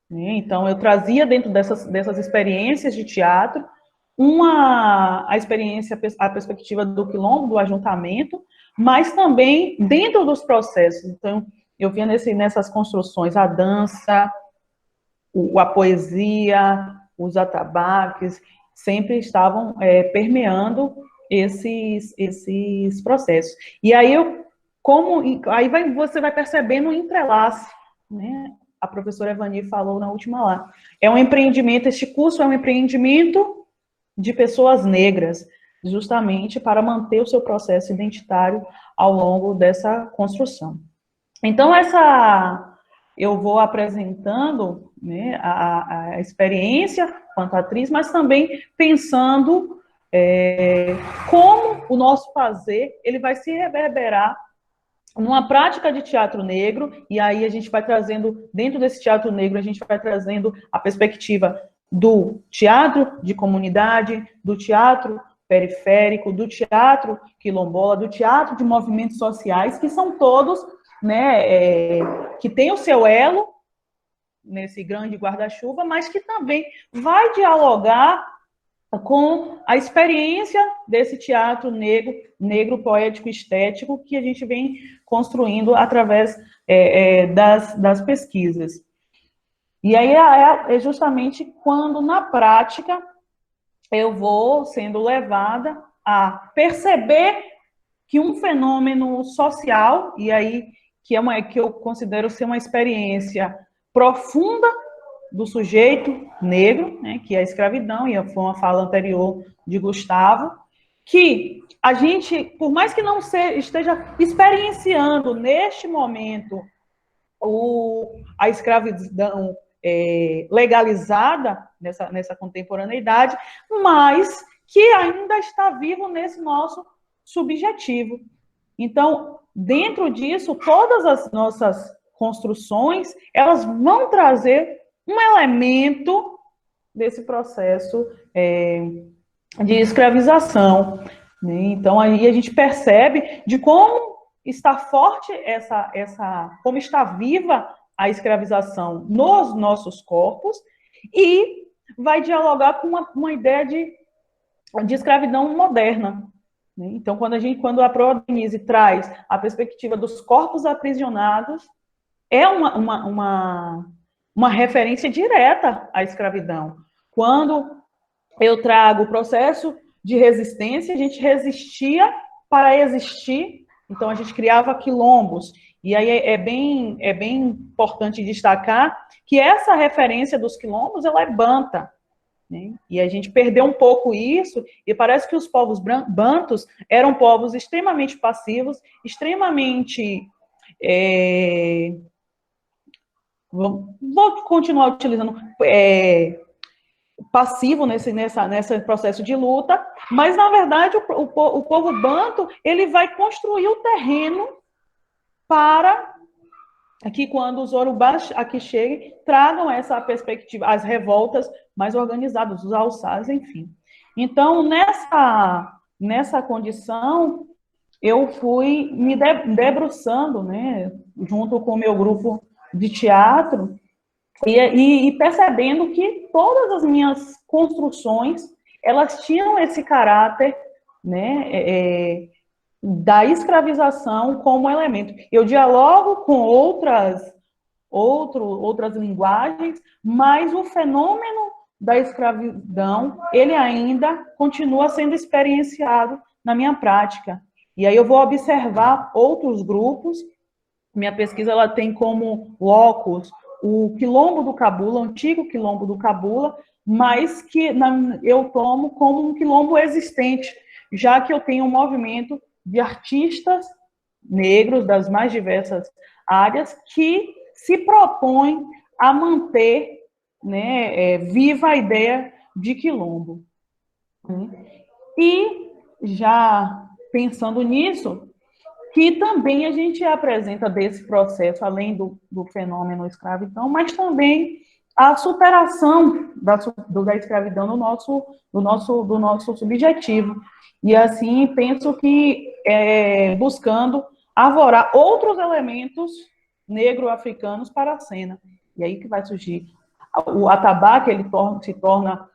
né? Então, eu trazia dentro dessas experiências de teatro a perspectiva do quilombo, do ajuntamento, mas também dentro dos processos. Então, eu via nessas construções a dança, a poesia, os atabaques, sempre estavam permeando esses processos. E aí, você vai percebendo um entrelace, né? A professora Evani falou na última lá. Este curso é um empreendimento de pessoas negras, justamente para manter o seu processo identitário ao longo dessa construção. Então, eu vou apresentando, né, a experiência quanto atriz, mas também pensando como o nosso fazer ele vai se reverberar numa prática de teatro negro, e aí a gente vai trazendo, dentro desse teatro negro, a gente vai trazendo a perspectiva do teatro de comunidade, do teatro periférico, do teatro quilombola, do teatro de movimentos sociais, que são todos, né, que tem o seu elo nesse grande guarda-chuva, mas que também vai dialogar com a experiência desse teatro negro poético estético que a gente vem construindo através das pesquisas. E aí é justamente quando, na prática, eu vou sendo levada a perceber que um fenômeno social, e aí que eu considero ser uma experiência profunda do sujeito negro, né, que é a escravidão, e foi uma fala anterior de Gustavo, que a gente, por mais que não esteja experienciando neste momento a escravidão legalizada nessa contemporaneidade, mas que ainda está vivo nesse nosso subjetivo. Então, dentro disso, todas as nossas construções, elas vão trazer um elemento desse processo de escravização, né? Então, aí a gente percebe de como está forte como está viva a escravização nos nossos corpos, e vai dialogar com uma ideia de escravidão moderna, né? Então, quando a Pro Denise traz a perspectiva dos corpos aprisionados, é uma referência direta à escravidão. Quando eu trago o processo de resistência, a gente resistia para existir, então a gente criava quilombos. E aí é bem importante destacar que essa referência dos quilombos, ela é banta, né? E a gente perdeu um pouco isso, e parece que os povos bantus eram povos extremamente passivos, extremamente... vou continuar utilizando passivo nesse processo de luta, mas, na verdade, o povo banto, ele vai construir o terreno para que, quando os orubás aqui cheguem, tragam essa perspectiva, as revoltas mais organizadas, os alçás, enfim. Então, nessa condição, eu fui me debruçando, né, junto com o meu grupo de teatro, e percebendo que todas as minhas construções, elas tinham esse caráter, né, da escravização como elemento. Eu dialogo com outras linguagens, mas o fenômeno da escravidão, ele ainda continua sendo experienciado na minha prática. E aí eu vou observar outros grupos. Minha pesquisa ela tem como locus o Quilombo do Cabula, o antigo Quilombo do Cabula, mas que eu tomo como um quilombo existente, já que eu tenho um movimento de artistas negros das mais diversas áreas que se propõem a manter, né, viva a ideia de quilombo. E, já pensando nisso, que também a gente apresenta desse processo, além do fenômeno escravidão, mas também a superação da escravidão do nosso subjetivo. E, assim, penso que buscando arvorar outros elementos negro-africanos para a cena. E aí que vai surgir. O atabaque, ele se torna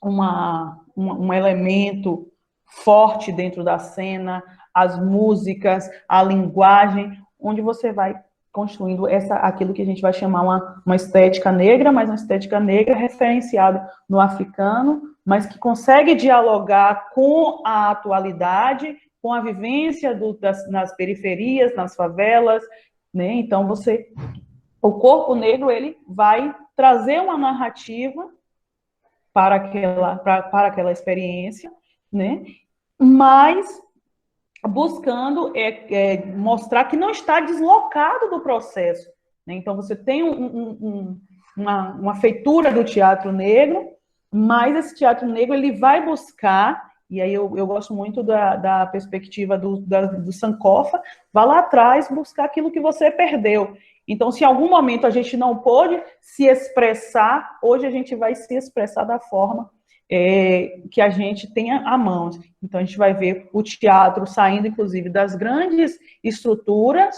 um elemento forte dentro da cena, as músicas, a linguagem, onde você vai construindo aquilo que a gente vai chamar uma estética negra, mas uma estética negra referenciada no africano, mas que consegue dialogar com a atualidade, com a vivência nas periferias, nas favelas, né? Então, o corpo negro, ele vai trazer uma narrativa para aquela experiência, né? Mas buscando mostrar que não está deslocado do processo, né? Então, você tem uma feitura do teatro negro, mas esse teatro negro ele vai buscar, e aí eu gosto muito da perspectiva do Sankofa, vai lá atrás buscar aquilo que você perdeu. Então, se em algum momento a gente não pôde se expressar, hoje a gente vai se expressar da forma que a gente tenha à mão. Então, a gente vai ver o teatro saindo, inclusive, das grandes estruturas,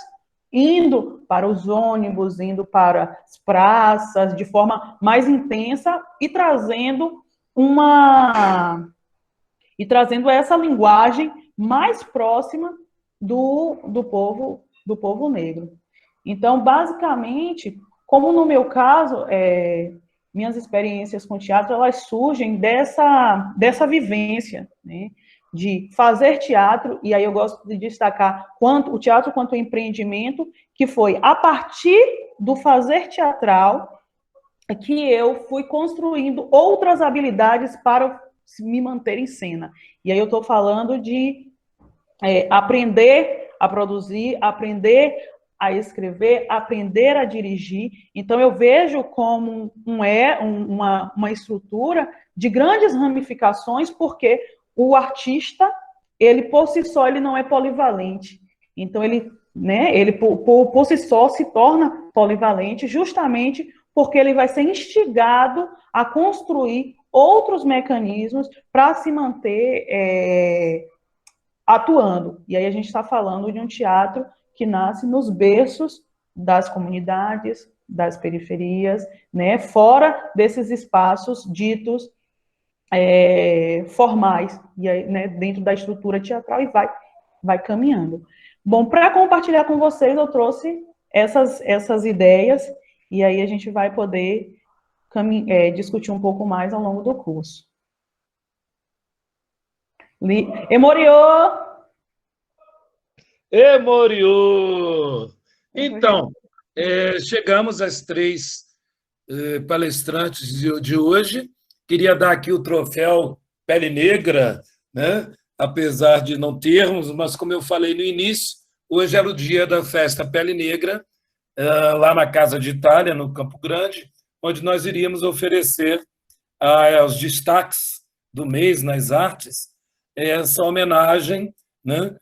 indo para os ônibus, indo para as praças, de forma mais intensa, e trazendo essa linguagem mais próxima do povo negro. Então, basicamente, como no meu caso, minhas experiências com teatro, elas surgem dessa vivência, né, de fazer teatro, e aí eu gosto de destacar o teatro quanto empreendimento, que foi a partir do fazer teatral que eu fui construindo outras habilidades para me manter em cena. E aí eu estou falando de aprender a produzir, aprender a escrever, aprender a dirigir. Então, eu vejo como uma estrutura de grandes ramificações, porque o artista, ele por si só, ele não é polivalente. Então, ele por si só se torna polivalente justamente porque ele vai ser instigado a construir outros mecanismos para se manter atuando. E aí a gente está falando de um teatro que nasce nos berços das comunidades, das periferias, né, fora desses espaços ditos formais, e aí, né, dentro da estrutura teatral, e vai caminhando. Bom, para compartilhar com vocês, eu trouxe essas ideias, e aí a gente vai poder discutir um pouco mais ao longo do curso. Emoriô! Emoriô! Então, chegamos às 3 palestrantes de hoje. Queria dar aqui o troféu Pele Negra, né? Apesar de não termos, mas como eu falei no início, hoje era o dia da festa Pele Negra, lá na Casa de Itália, no Campo Grande, onde nós iríamos oferecer aos destaques do mês nas artes essa homenagem, né?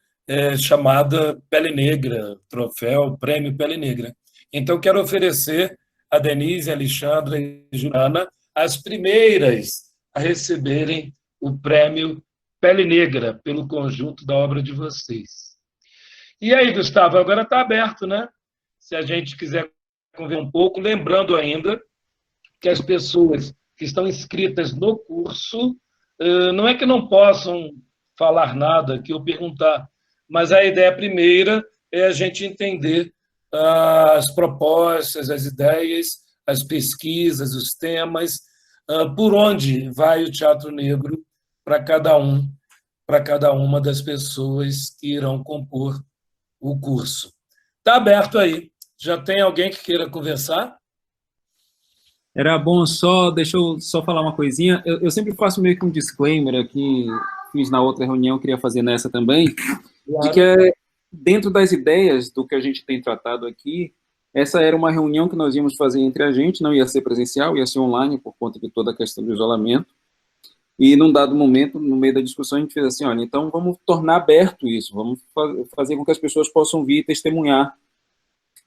Chamada Pele Negra, troféu, prêmio Pele Negra. Então, quero oferecer a Denise, a Alexandra e a Juliana as primeiras a receberem o prêmio Pele Negra pelo conjunto da obra de vocês. E aí, Gustavo, agora está aberto, né? Se a gente quiser conversar um pouco, lembrando ainda que as pessoas que estão inscritas no curso, não é que não possam falar nada aqui ou perguntar, mas a ideia primeira é a gente entender as propostas, as ideias, as pesquisas, os temas, por onde vai o teatro negro para cada uma das pessoas que irão compor o curso. Está aberto aí. Já tem alguém que queira conversar? Era bom só, deixa eu só falar uma coisinha. Eu sempre faço meio que um disclaimer aqui, fiz na outra reunião, queria fazer nessa também, de que dentro das ideias do que a gente tem tratado aqui, essa era uma reunião que nós íamos fazer entre a gente, não ia ser presencial, ia ser online por conta de toda a questão do isolamento. E num dado momento, no meio da discussão, a gente fez assim, olha, então vamos tornar aberto isso, vamos fazer com que as pessoas possam vir testemunhar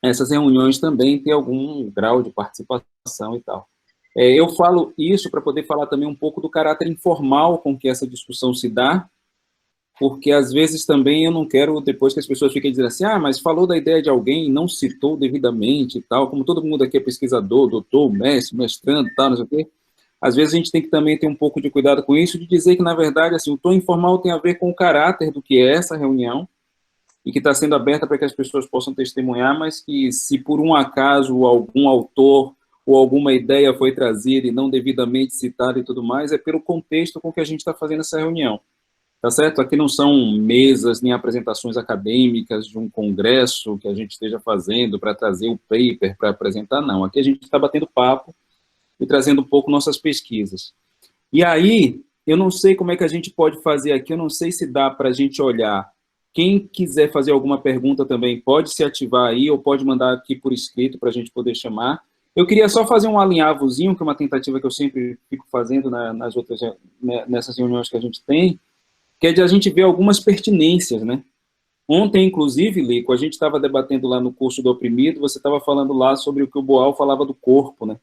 essas reuniões também, ter algum grau de participação e tal. Eu falo isso para poder falar também um pouco do caráter informal com que essa discussão se dá, porque às vezes também eu não quero depois que as pessoas fiquem dizendo assim, mas falou da ideia de alguém e não citou devidamente e tal, como todo mundo aqui é pesquisador, doutor, mestre, mestrando e tal, não sei o quê. Às vezes a gente tem que também ter um pouco de cuidado com isso, de dizer que, na verdade, assim, o tom informal tem a ver com o caráter do que é essa reunião, e que está sendo aberta para que as pessoas possam testemunhar, mas que se por um acaso algum autor ou alguma ideia foi trazida e não devidamente citada e tudo mais, é pelo contexto com que a gente está fazendo essa reunião. Tá certo? Aqui não são mesas nem apresentações acadêmicas de um congresso que a gente esteja fazendo para trazer o paper para apresentar, não. Aqui a gente está batendo papo e trazendo um pouco nossas pesquisas. E aí, eu não sei como é que a gente pode fazer aqui, eu não sei se dá para a gente olhar. Quem quiser fazer alguma pergunta também pode se ativar aí, ou pode mandar aqui por escrito para a gente poder chamar. Eu queria só fazer um alinhavozinho, que é uma tentativa que eu sempre fico fazendo nas outras, nessas reuniões que a gente tem, que é de a gente ver algumas pertinências, né? Ontem, inclusive, Lico, a gente estava debatendo lá no curso do oprimido, você estava falando lá sobre o que o Boal falava do corpo, né?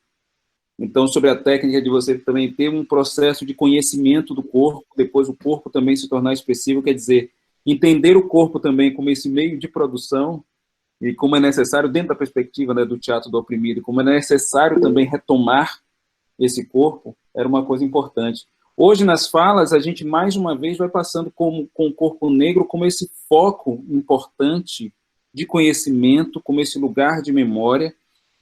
Então, sobre a técnica de você também ter um processo de conhecimento do corpo, depois o corpo também se tornar expressivo, quer dizer, entender o corpo também como esse meio de produção e como é necessário, dentro da perspectiva, né, do teatro do oprimido, como é necessário também retomar esse corpo, era uma coisa importante. Hoje, nas falas, a gente mais uma vez vai passando com o corpo negro como esse foco importante de conhecimento, como esse lugar de memória,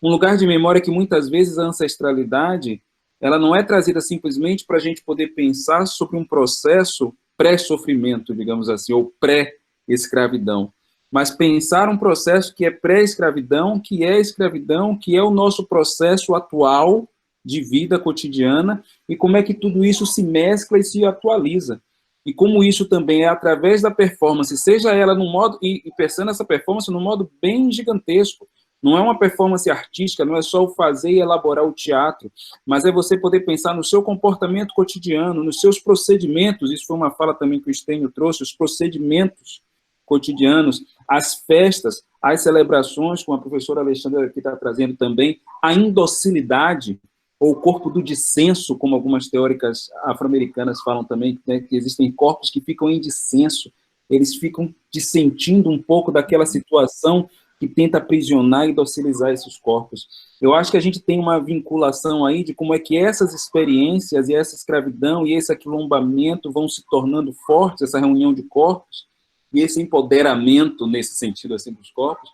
um lugar de memória que muitas vezes a ancestralidade ela não é trazida simplesmente para a gente poder pensar sobre um processo pré-sofrimento, digamos assim, ou pré-escravidão, mas pensar um processo que é pré-escravidão, que é escravidão, que é o nosso processo atual de vida cotidiana, e como é que tudo isso se mescla e se atualiza. E como isso também é através da performance, seja ela no modo, e pensando essa performance num modo bem gigantesco, não é uma performance artística, não é só o fazer e elaborar o teatro, mas é você poder pensar no seu comportamento cotidiano, nos seus procedimentos, isso foi uma fala também que o Stênio trouxe, os procedimentos cotidianos, as festas, as celebrações, como a professora Alexandra aqui está trazendo também, a indocilidade, ou o corpo do dissenso, como algumas teóricas afro-americanas falam também, né, que existem corpos que ficam em dissenso, eles ficam dissentindo um pouco daquela situação que tenta aprisionar e docilizar esses corpos. Eu acho que a gente tem uma vinculação aí de como é que essas experiências e essa escravidão e esse aquilombamento vão se tornando fortes, essa reunião de corpos, e esse empoderamento nesse sentido assim dos corpos,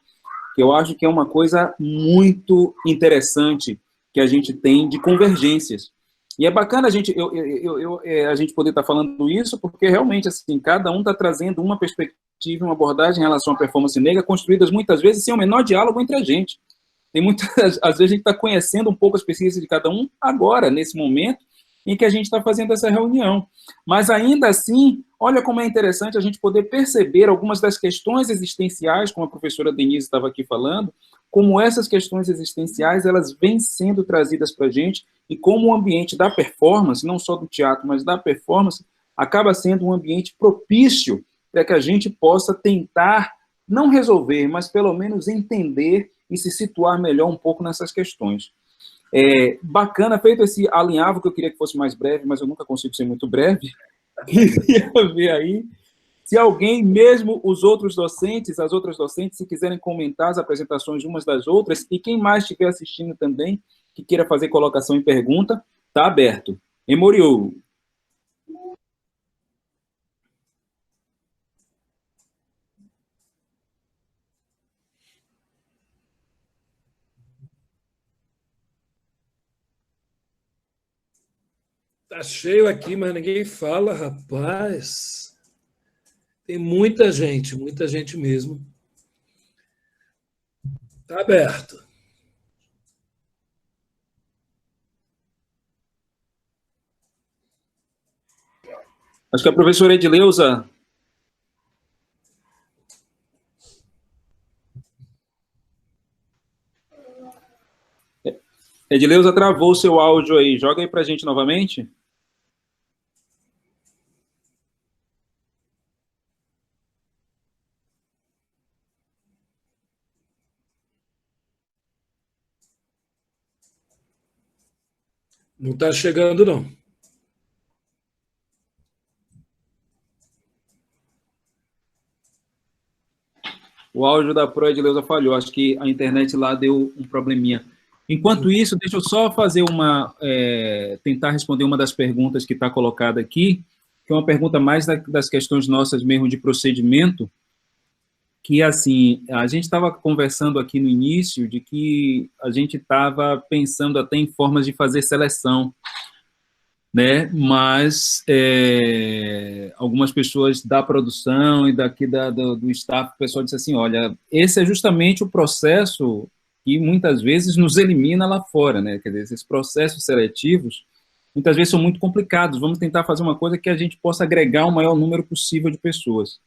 que eu acho que é uma coisa muito interessante que a gente tem de convergências. E é bacana a gente poder estar falando isso, porque realmente assim, cada um está trazendo uma perspectiva, uma abordagem em relação à performance negra, construídas muitas vezes sem o menor diálogo entre a gente. Tem muitas, às vezes a gente está conhecendo um pouco as pesquisas de cada um agora, nesse momento, em que a gente está fazendo essa reunião. Mas ainda assim, olha como é interessante a gente poder perceber algumas das questões existenciais, como a professora Denise estava aqui falando, como essas questões existenciais elas vêm sendo trazidas para a gente e como o ambiente da performance, não só do teatro, mas da performance, acaba sendo um ambiente propício para que a gente possa tentar, não resolver, mas pelo menos entender e se situar melhor um pouco nessas questões. Bacana, feito esse alinhavo, que eu queria que fosse mais breve, mas eu nunca consigo ser muito breve. Queria ver aí se alguém, mesmo os outros docentes, as outras docentes, se quiserem comentar as apresentações umas das outras, e quem mais estiver assistindo também, que queira fazer colocação e pergunta, está aberto. Emoriou. Tá cheio aqui, mas ninguém fala, rapaz. Tem muita gente mesmo. Tá aberto. Acho que a professora Edileuza... Edileuza travou o seu áudio aí. Joga aí para a gente novamente. Não está chegando, não. O áudio da Pro Edileuza falhou. Acho que a internet lá deu um probleminha. Enquanto isso, deixa eu só fazer tentar responder uma das perguntas que está colocada aqui, que é uma pergunta mais das questões nossas mesmo de procedimento, que, assim, a gente estava conversando aqui no início de que a gente estava pensando até em formas de fazer seleção, né? Mas algumas pessoas da produção e daqui do staff, o pessoal disse assim, olha, esse é justamente o processo que muitas vezes nos elimina lá fora, né? Quer dizer, esses processos seletivos, muitas vezes são muito complicados, vamos tentar fazer uma coisa que a gente possa agregar o maior número possível de pessoas.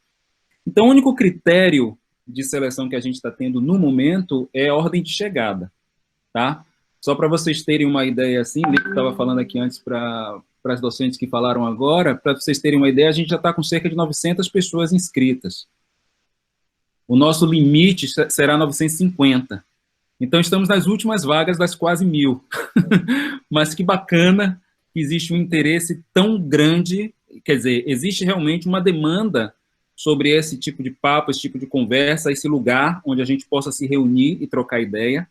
Então, o único critério de seleção que a gente está tendo no momento é a ordem de chegada, tá? Só para vocês terem uma ideia assim, o Lico estava falando aqui antes para as docentes que falaram agora, para vocês terem uma ideia, a gente já está com cerca de 900 pessoas inscritas. O nosso limite será 950. Então, estamos nas últimas vagas das quase 1000. Mas que bacana que existe um interesse tão grande, quer dizer, existe realmente uma demanda sobre esse tipo de papo, esse tipo de conversa, esse lugar onde a gente possa se reunir e trocar ideia.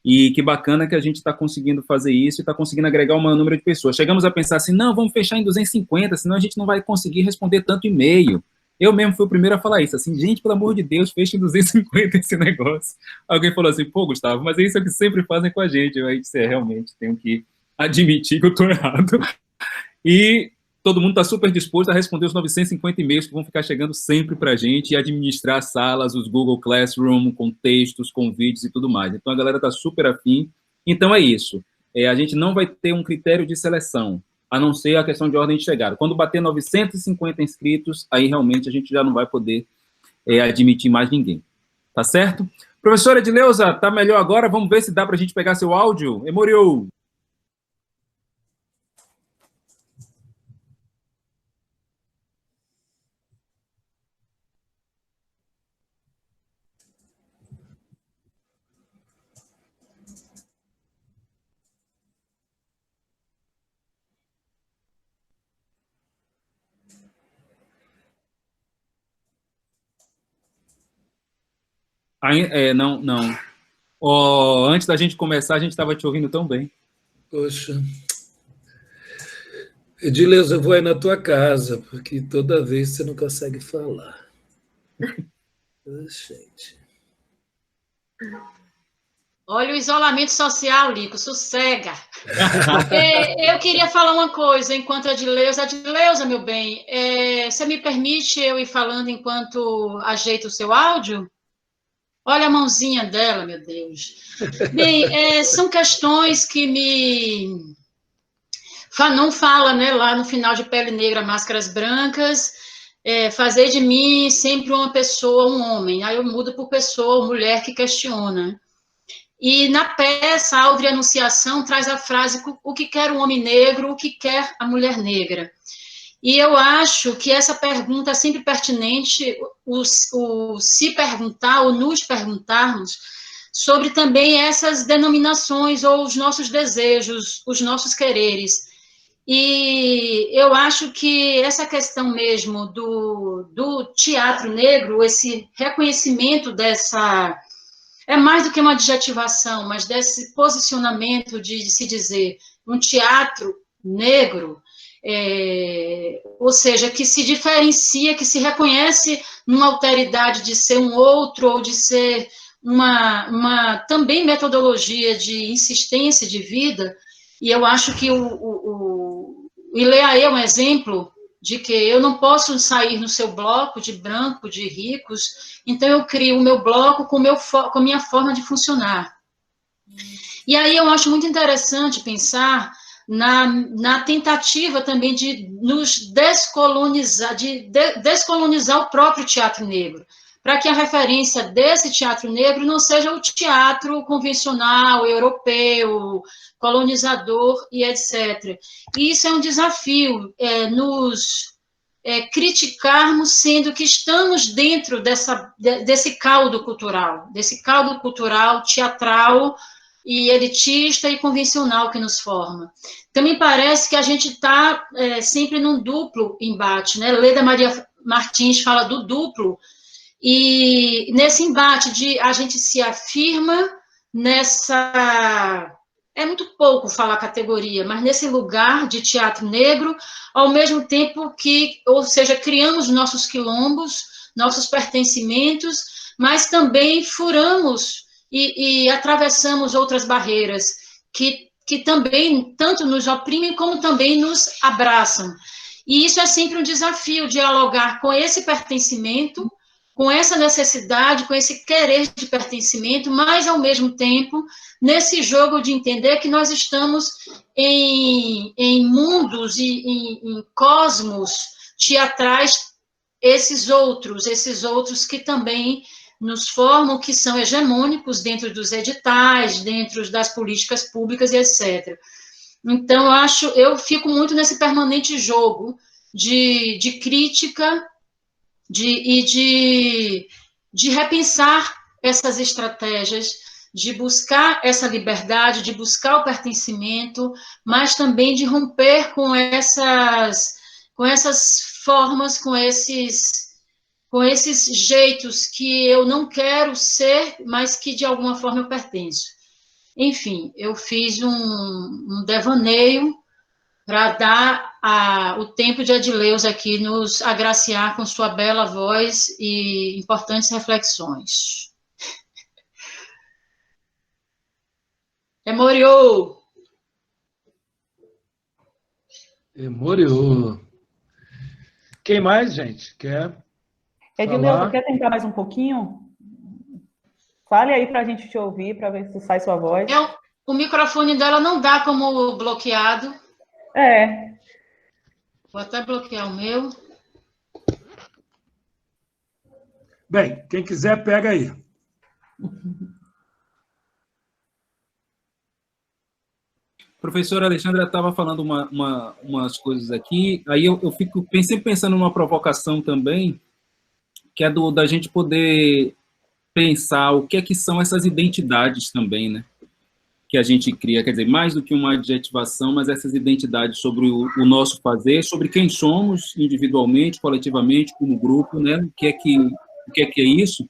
E que bacana que a gente está conseguindo fazer isso e está conseguindo agregar um maior número de pessoas. Chegamos a pensar assim, não, vamos fechar em 250, senão a gente não vai conseguir responder tanto e-mail. Eu mesmo fui o primeiro a falar isso, assim, gente, pelo amor de Deus, feche em 250 esse negócio. Alguém falou assim, pô, Gustavo, mas é isso que sempre fazem com a gente. Eu disse, realmente, tenho que admitir que eu estou errado. E todo mundo está super disposto a responder os 950 e-mails que vão ficar chegando sempre para a gente e administrar salas, os Google Classroom, com textos, com vídeos e tudo mais. Então, a galera está super afim. Então, é isso. A gente não vai ter um critério de seleção, a não ser a questão de ordem de chegada. Quando bater 950 inscritos, aí realmente a gente já não vai poder admitir mais ninguém. Tá certo? Professora Edileuza, tá melhor agora? Vamos ver se dá para a gente pegar seu áudio. Emoriou! Não. Antes da gente começar, a gente estava te ouvindo tão bem. Poxa. Edileuza, eu vou aí na tua casa, porque toda vez você não consegue falar. Gente. Olha o isolamento social, Lico, sossega. Eu queria falar uma coisa, enquanto Edileuza, meu bem, você me permite eu ir falando enquanto ajeito o seu áudio? Olha a mãozinha dela, meu Deus. Bem, são questões que não fala, né, lá no final de Pele Negra, Máscaras Brancas, fazer de mim sempre uma pessoa, um homem. Aí eu mudo por pessoa, mulher que questiona. E na peça, a Audrey Anunciação traz a frase, o que quer o homem negro, o que quer a mulher negra. E eu acho que essa pergunta é sempre pertinente, o se perguntar, ou nos perguntarmos, sobre também essas denominações, ou os nossos desejos, os nossos quereres. E eu acho que essa questão mesmo do teatro negro, esse reconhecimento dessa... É mais do que uma adjetivação, mas desse posicionamento de se dizer um teatro negro, ou seja, que se diferencia, que se reconhece numa alteridade de ser um outro, ou de ser uma também metodologia de insistência de vida, e eu acho que o Ileaê é um exemplo de que eu não posso sair no seu bloco de branco, de ricos, então eu crio o meu bloco com a minha forma de funcionar. E aí eu acho muito interessante pensar na tentativa também de nos descolonizar, de descolonizar o próprio teatro negro, para que a referência desse teatro negro não seja o teatro convencional, europeu, colonizador e etc. E isso é um desafio, nos criticarmos, sendo que estamos dentro desse caldo cultural teatral e elitista e convencional que nos forma. Então, me parece que a gente está sempre num duplo embate, né? Leda Maria Martins fala do duplo, e nesse embate a gente se afirma nessa... É muito pouco falar categoria, mas nesse lugar de teatro negro, ao mesmo tempo que, ou seja, criamos nossos quilombos, nossos pertencimentos, mas também furamos e atravessamos outras barreiras que também tanto nos oprimem como também nos abraçam. E isso é sempre um desafio, dialogar com esse pertencimento, com essa necessidade, com esse querer de pertencimento, mas, ao mesmo tempo, nesse jogo de entender que nós estamos em mundos e em cosmos teatrais, esses outros que também nos formam, que são hegemônicos dentro dos editais, dentro das políticas públicas e etc. Então, eu fico muito nesse permanente jogo de crítica de repensar essas estratégias, de buscar essa liberdade, de buscar o pertencimento, mas também de romper com essas formas, com esses jeitos que eu não quero ser, mas que de alguma forma eu pertenço. Enfim, eu fiz um devaneio para dar o tempo de Adileus aqui nos agraciar com sua bela voz e importantes reflexões. Emoriou! Emoriou. Quem mais, gente? Quer? Edileus, quer tentar mais um pouquinho? Fale aí para a gente te ouvir, para ver se sai sua voz. O microfone dela não dá como bloqueado. Vou até bloquear o meu. Bem, quem quiser, pega aí. Professora Alexandra estava falando umas coisas aqui, aí eu fico sempre pensando numa provocação também, que é da gente poder pensar o que são essas identidades também, né? Que a gente cria, quer dizer, mais do que uma adjetivação, mas essas identidades sobre o nosso fazer, sobre quem somos individualmente, coletivamente, como grupo, né? O que é isso?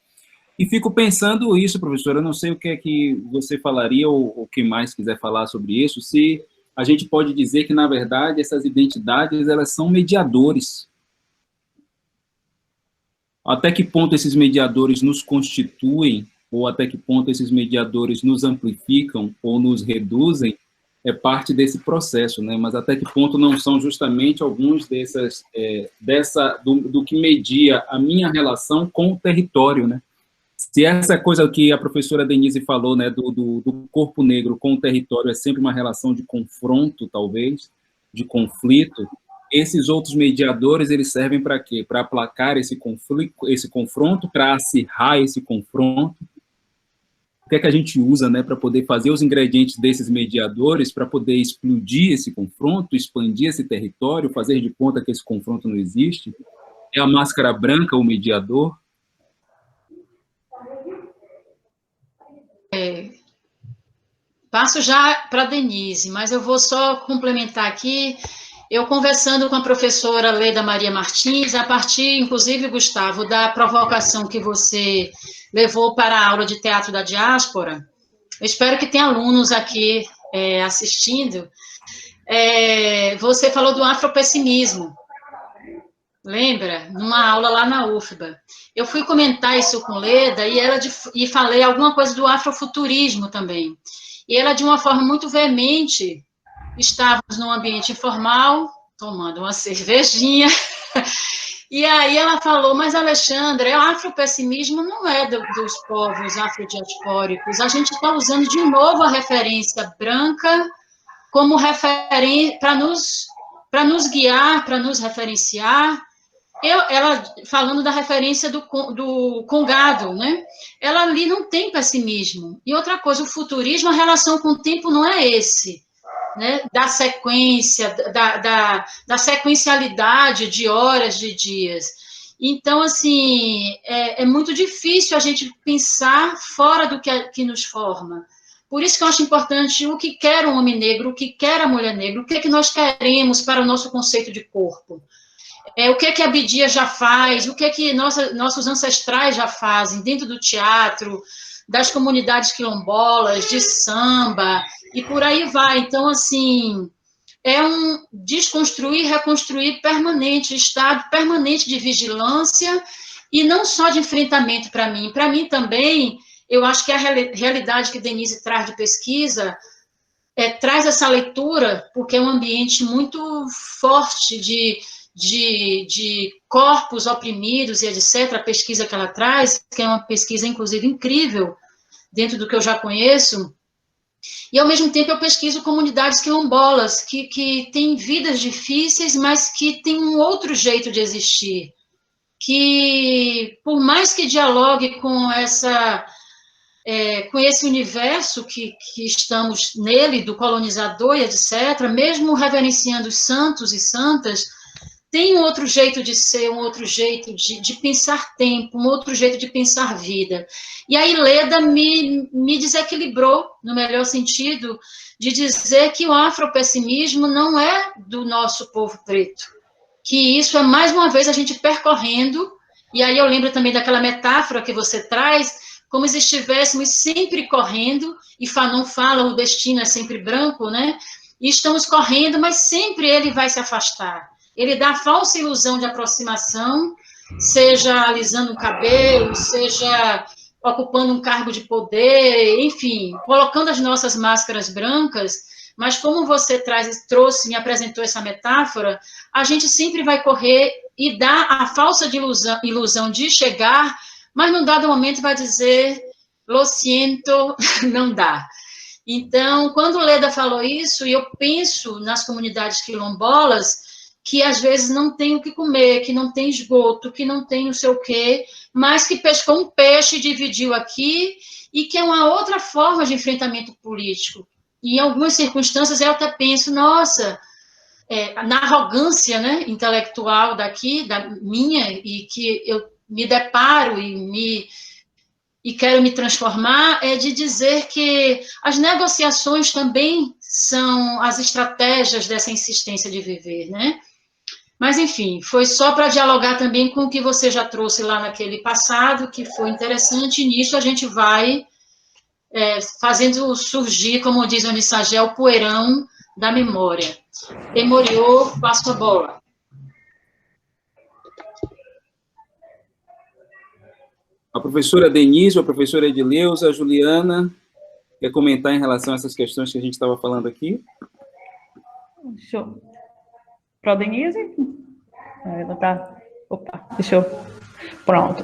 E fico pensando isso, professora, eu não sei o que é que você falaria, ou quem mais quiser falar sobre isso, se a gente pode dizer que, na verdade, essas identidades, elas são mediadores. Até que ponto esses mediadores nos constituem, ou até que ponto esses mediadores nos amplificam ou nos reduzem, é parte desse processo, né? Mas até que ponto não são justamente alguns do que media a minha relação com o território, né? Se essa coisa que a professora Denise falou, né, do corpo negro com o território é sempre uma relação de confronto, talvez, de conflito, esses outros mediadores, eles servem para quê? Para aplacar esse confronto, para acirrar esse confronto. O que é que a gente usa, né, para poder fazer os ingredientes desses mediadores, para poder explodir esse confronto, expandir esse território, fazer de conta que esse confronto não existe? É a máscara branca o mediador? Passo já para a Denise, mas eu vou só complementar aqui. Eu conversando com a professora Leda Maria Martins, a partir, inclusive, Gustavo, da provocação que você levou para a aula de teatro da diáspora, eu espero que tenha alunos aqui assistindo, você falou do afropessimismo, lembra? Numa aula lá na UFBA. Eu fui comentar isso com Leda e falei alguma coisa do afrofuturismo também. E ela, de uma forma muito veemente, estávamos num ambiente informal, tomando uma cervejinha, e aí ela falou, mas, Alexandra, o afropessimismo não é dos povos afrodiaspóricos, a gente está usando de novo a referência branca, como referência, para nos guiar, para nos referenciar. Ela, falando da referência do Congado, né? Ela ali não tem pessimismo. E outra coisa, o futurismo, a relação com o tempo não é esse, né? Da sequência, da sequencialidade de horas, de dias. Então, assim, é muito difícil a gente pensar fora do que nos forma. Por isso que eu acho importante o que quer o homem negro, o que quer a mulher negra, o que é que nós queremos para o nosso conceito de corpo. O que é que a Abdias já faz, o que é que nossos ancestrais já fazem dentro do teatro, das comunidades quilombolas, de samba, e por aí vai. Então, assim, é um desconstruir, reconstruir permanente, estado permanente de vigilância, e não só de enfrentamento para mim. Para mim também, eu acho que a realidade que Denise traz de pesquisa traz essa leitura, porque é um ambiente muito forte de corpos oprimidos e etc., a pesquisa que ela traz, que é uma pesquisa, inclusive, incrível, dentro do que eu já conheço, e, ao mesmo tempo, eu pesquiso comunidades quilombolas, que têm vidas difíceis, mas que têm um outro jeito de existir, que, por mais que dialogue com esse universo que estamos nele, do colonizador e etc., mesmo reverenciando os santos e santas, tem um outro jeito de ser, um outro jeito de pensar tempo, um outro jeito de pensar vida. E aí Leda me desequilibrou, no melhor sentido, de dizer que o afropessimismo não é do nosso povo preto, que isso é, mais uma vez, a gente percorrendo, e aí eu lembro também daquela metáfora que você traz, como se estivéssemos sempre correndo, e Fanon fala, o destino é sempre branco, né? E estamos correndo, mas sempre ele vai se afastar. Ele dá a falsa ilusão de aproximação, seja alisando o cabelo, seja ocupando um cargo de poder, enfim, colocando as nossas máscaras brancas, mas como você trouxe, me apresentou essa metáfora, a gente sempre vai correr e dar a falsa ilusão de chegar, mas num dado momento vai dizer, lo siento, não dá. Então, quando Leda falou isso, e eu penso nas comunidades quilombolas, que às vezes não tem o que comer, que não tem esgoto, que não tem não sei o quê, mas que pescou um peixe e dividiu aqui, e que é uma outra forma de enfrentamento político. E em algumas circunstâncias eu até penso, nossa, na arrogância, né, intelectual daqui, da minha, e que eu me deparo e quero me transformar, é de dizer que as negociações também são as estratégias dessa insistência de viver, né? Mas, enfim, foi só para dialogar também com o que você já trouxe lá naquele passado, que foi interessante, e nisso a gente vai fazendo surgir, como diz o Anissagé, o poeirão da memória. Memoriou, passo a bola. A professora Denise, a professora Edileuza, a Juliana, quer comentar em relação a essas questões que a gente estava falando aqui? Show. Para a Denise? Ela tá... Opa, deixa eu... Pronto.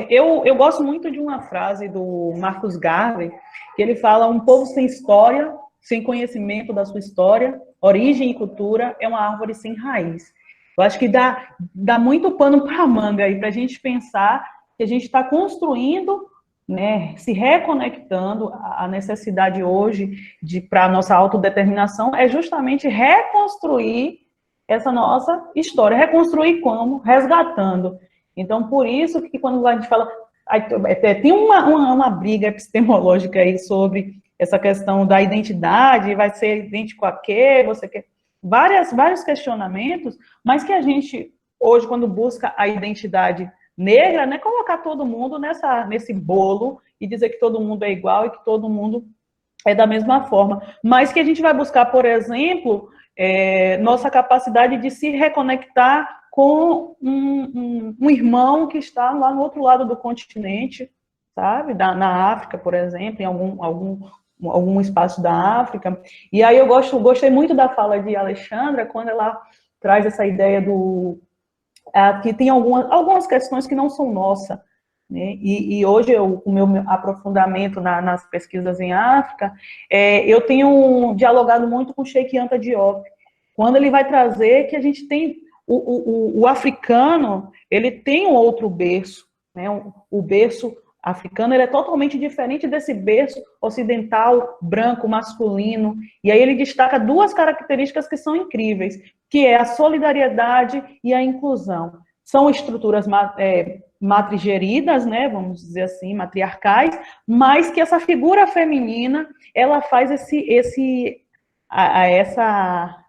Eu gosto muito de uma frase do Marcus Garvey, que ele fala: um povo sem história, sem conhecimento da sua história, origem e cultura, é uma árvore sem raiz. Eu acho que dá muito pano para a manga aí, para a gente pensar que a gente está construindo, né, se reconectando. A necessidade hoje para a nossa autodeterminação é justamente reconstruir essa nossa história. Reconstruir como? Resgatando. Então, por isso que quando a gente fala... Tem uma briga epistemológica aí sobre essa questão da identidade, vai ser idêntico a quê? Você quer... Vários questionamentos, mas que a gente, hoje, quando busca a identidade negra, né, colocar todo mundo nesse bolo e dizer que todo mundo é igual e que todo mundo é da mesma forma. Mas que a gente vai buscar, por exemplo... nossa capacidade de se reconectar com um irmão que está lá no outro lado do continente, sabe? Na África, por exemplo, em algum espaço da África. E aí eu gostei muito da fala de Alexandra, quando ela traz essa ideia que tem algumas questões que não são nossas, né? E hoje, o meu aprofundamento nas pesquisas em África, eu tenho dialogado muito com o Cheikh Anta Diop, quando ele vai trazer que a gente tem, o africano, ele tem um outro berço, né? O berço africano, ele é totalmente diferente desse berço ocidental, branco, masculino, e aí ele destaca duas características que são incríveis, que é a solidariedade e a inclusão. São estruturas matrigeridas, né, vamos dizer assim, matriarcais, mas que essa figura feminina, ela faz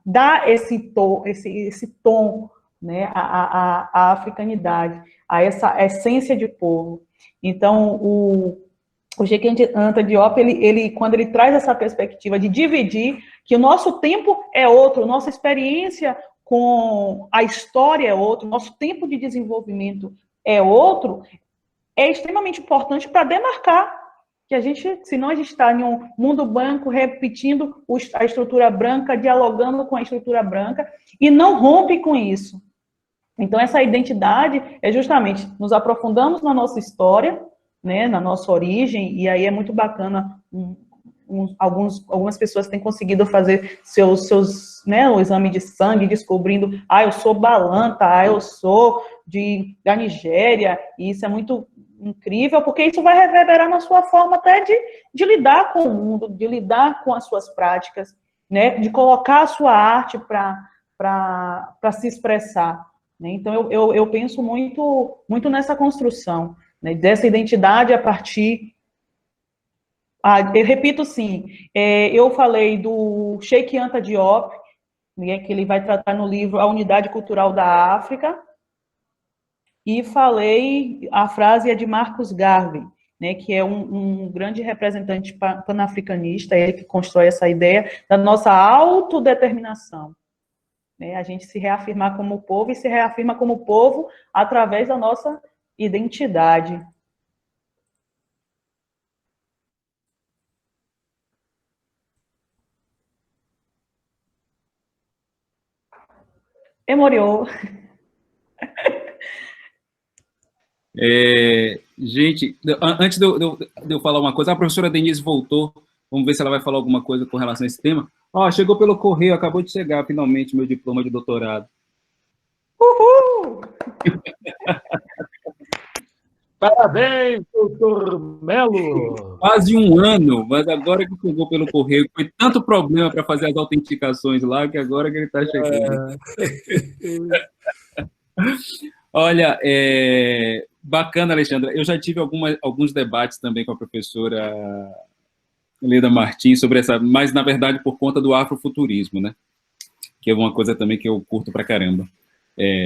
dá esse tom, né, à africanidade, a essa essência de povo. Então, o Cheikh Anta Diop, quando ele traz essa perspectiva de dividir, que o nosso tempo é outro, nossa experiência com a história é outro, nosso tempo de desenvolvimento é outro, é extremamente importante para demarcar que senão a gente está em um mundo branco, repetindo a estrutura branca, dialogando com a estrutura branca, e não rompe com isso. Então, essa identidade é justamente, nos aprofundamos na nossa história, né, na nossa origem, e aí é muito bacana, algumas pessoas têm conseguido fazer né, o exame de sangue, descobrindo, eu sou Balanta, eu sou da Nigéria, e isso é muito incrível, porque isso vai reverberar na sua forma até de lidar com o mundo, de lidar com as suas práticas, né, de colocar a sua arte para se expressar. Então, eu penso muito, muito nessa construção, né, dessa identidade a partir... eu repito, sim, eu falei do Cheikh Anta Diop, né, que ele vai tratar no livro A Unidade Cultural da África, e falei, a frase é de Marcus Garvey, né, que é um grande representante panafricanista, ele que constrói essa ideia da nossa autodeterminação. A gente se reafirmar como povo, e se reafirma como povo através da nossa identidade. Emoriou. Gente, antes de eu falar uma coisa, a professora Denise voltou, vamos ver se ela vai falar alguma coisa com relação a esse tema. Chegou pelo correio, acabou de chegar, finalmente, meu diploma de doutorado. Uhul! Parabéns, doutor Melo! Quase um ano, mas agora que chegou pelo correio, foi tanto problema para fazer as autenticações lá, que agora que ele está chegando. Olha, bacana, Alexandra. Eu já tive alguns debates também com a professora Leda Martins sobre essa, mas, na verdade, por conta do afrofuturismo, né? Que é uma coisa também que eu curto pra caramba.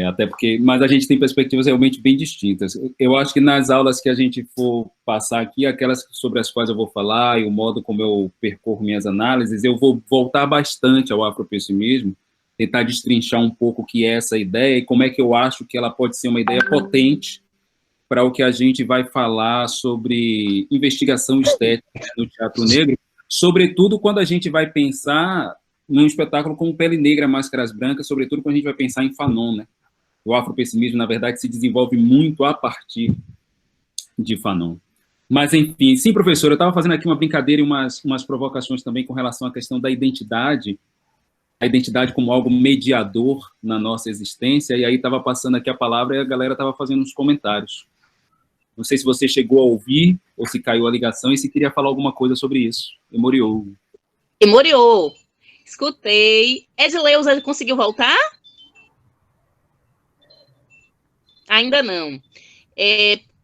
Até porque, mas a gente tem perspectivas realmente bem distintas. Eu acho que nas aulas que a gente for passar aqui, aquelas sobre as quais eu vou falar e o modo como eu percorro minhas análises, eu vou voltar bastante ao afropessimismo, tentar destrinchar um pouco o que é essa ideia e como é que eu acho que ela pode ser uma ideia potente para o que a gente vai falar sobre investigação estética no teatro negro, sobretudo quando a gente vai pensar num espetáculo como Pele Negra, Máscaras Brancas, sobretudo quando a gente vai pensar em Fanon, né? O afropessimismo, na verdade, se desenvolve muito a partir de Fanon. Mas, enfim, sim, professor, eu estava fazendo aqui uma brincadeira e umas provocações também com relação à questão da identidade, a identidade como algo mediador na nossa existência, e aí estava passando aqui a palavra e a galera estava fazendo uns comentários. Não sei se você chegou a ouvir ou se caiu a ligação e se queria falar alguma coisa sobre isso. Emoriou. Escutei. Edileuza conseguiu voltar? Ainda não.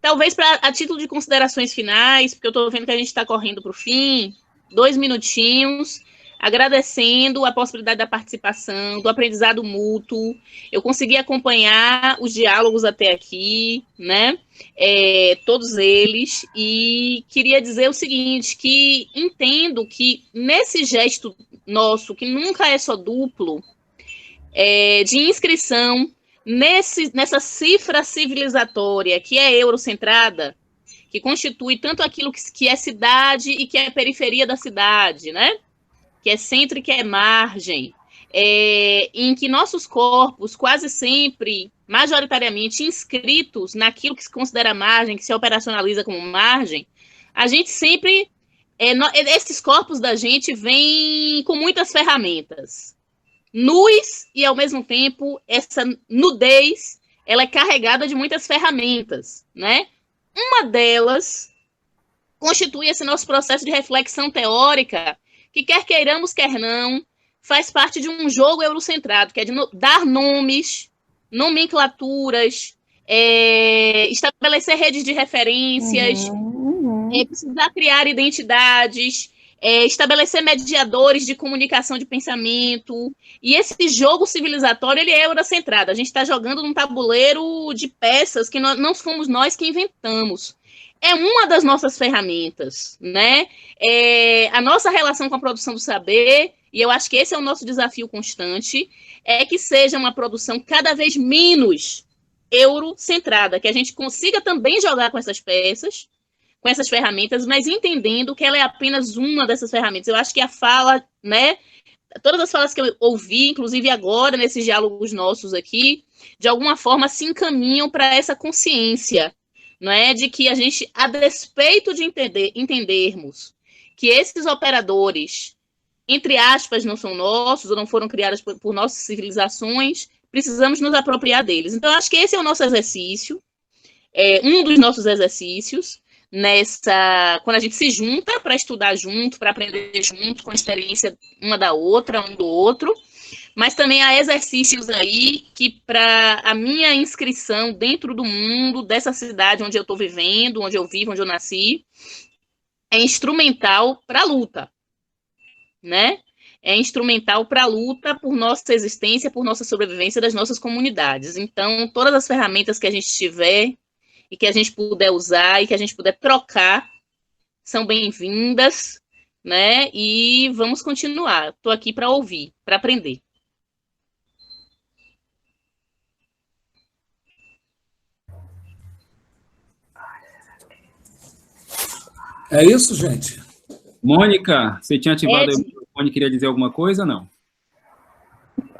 Talvez a título de considerações finais, porque eu estou vendo que a gente está correndo para o fim, 2 minutinhos, agradecendo a possibilidade da participação, do aprendizado mútuo. Eu consegui acompanhar os diálogos até aqui, né? Todos eles, e queria dizer o seguinte, que entendo que nesse gesto nosso, que nunca é só duplo, de inscrição nessa cifra civilizatória que é eurocentrada, que constitui tanto aquilo que é cidade e que é periferia da cidade, né? Que é centro e que é margem, em que nossos corpos, quase sempre, majoritariamente inscritos naquilo que se considera margem, que se operacionaliza como margem, a gente sempre, esses corpos da gente vêm com muitas ferramentas, nus, e ao mesmo tempo, essa nudez, ela é carregada de muitas ferramentas, né? Uma delas constitui esse nosso processo de reflexão teórica, que quer queiramos, quer não, faz parte de um jogo eurocentrado, que é de dar nomes, nomenclaturas, estabelecer redes de referências, precisar criar identidades, estabelecer mediadores de comunicação de pensamento. E esse jogo civilizatório, ele é eurocentrado. A gente está jogando num tabuleiro de peças que não fomos nós que inventamos. É uma das nossas ferramentas, né? A nossa relação com a produção do saber, e eu acho que esse é o nosso desafio constante, é que seja uma produção cada vez menos eurocentrada, que a gente consiga também jogar com essas peças, com essas ferramentas, mas entendendo que ela é apenas uma dessas ferramentas. Eu acho que a fala, né, todas as falas que eu ouvi, inclusive agora, nesses diálogos nossos aqui, de alguma forma se encaminham para essa consciência, não é, de que a gente, a despeito de entendermos que esses operadores, entre aspas, não são nossos, ou não foram criados por nossas civilizações, precisamos nos apropriar deles. Então, acho que esse é o nosso exercício, um dos nossos exercícios, quando a gente se junta para estudar junto, para aprender junto, com a experiência uma da outra, um do outro, mas também há exercícios aí que, para a minha inscrição dentro do mundo, dessa cidade onde eu estou vivendo, onde eu vivo, onde eu nasci, é instrumental para a luta, né? É instrumental para a luta por nossa existência, por nossa sobrevivência das nossas comunidades. Então, todas as ferramentas que a gente tiver e que a gente puder usar e que a gente puder trocar são bem-vindas, né? E vamos continuar. Estou aqui para ouvir, para aprender. É isso, gente? Mônica, você tinha ativado o microfone, queria dizer alguma coisa ou não?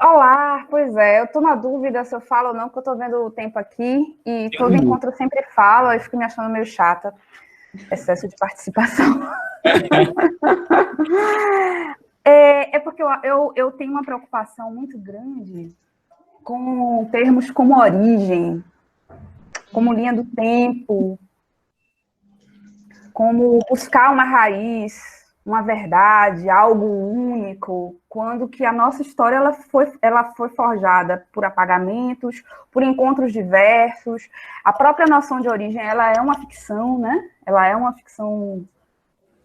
Olá, pois é, eu estou na dúvida se eu falo ou não, porque eu estou vendo o tempo aqui, e todo encontro eu sempre falo, eu fico me achando meio chata, excesso de participação. Porque eu tenho uma preocupação muito grande com termos como origem, como linha do tempo, como buscar uma raiz, uma verdade, algo único, quando que a nossa história ela foi forjada por apagamentos, por encontros diversos. A própria noção de origem, ela é uma ficção, né? Ela é uma ficção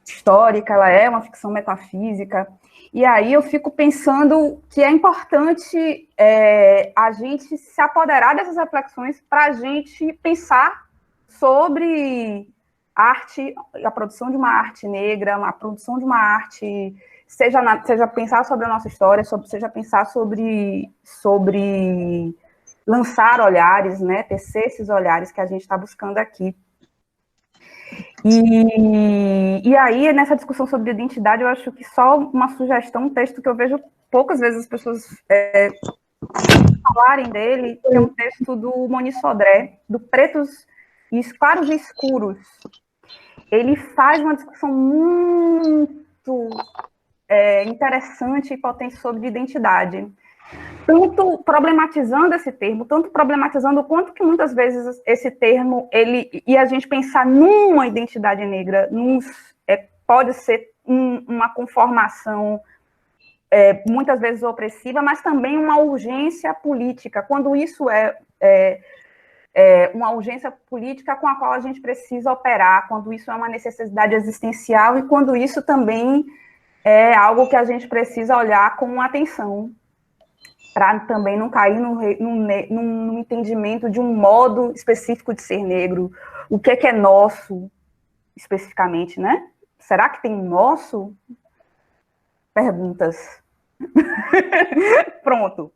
histórica, ela é uma ficção metafísica. E aí eu fico pensando que é importante a gente se apoderar dessas reflexões para a gente pensar sobre arte, a produção de uma arte negra, a produção de uma arte, seja pensar sobre a nossa história, seja pensar sobre lançar olhares, né, tecer esses olhares que a gente está buscando aqui. E aí, nessa discussão sobre identidade, eu acho que só uma sugestão, um texto que eu vejo poucas vezes as pessoas falarem dele, que é um texto do Moni Sodré, do Pretos e Claros e Escuros. Ele faz uma discussão muito interessante e potente sobre identidade. Tanto problematizando esse termo, tanto problematizando o quanto que muitas vezes esse termo, e a gente pensar numa identidade negra, pode ser uma conformação muitas vezes opressiva, mas também uma urgência política, quando isso uma urgência política com a qual a gente precisa operar, quando isso é uma necessidade existencial e quando isso também é algo que a gente precisa olhar com atenção, para também não cair num entendimento de um modo específico de ser negro. O que é nosso, especificamente, né? Será que tem nosso? Perguntas. Pronto.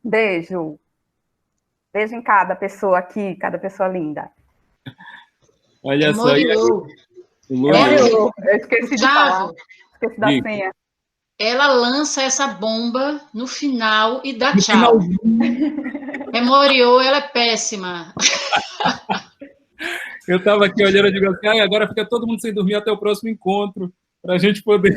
Beijo. Beijo em cada pessoa aqui, cada pessoa linda. Olha só. Eu esqueci de falar. Esqueci da senha. ela lança essa bomba no final e dá tchau. Memoriou, ela é péssima. Eu estava aqui olhando e digo assim, agora fica todo mundo sem dormir até o próximo encontro, para a gente poder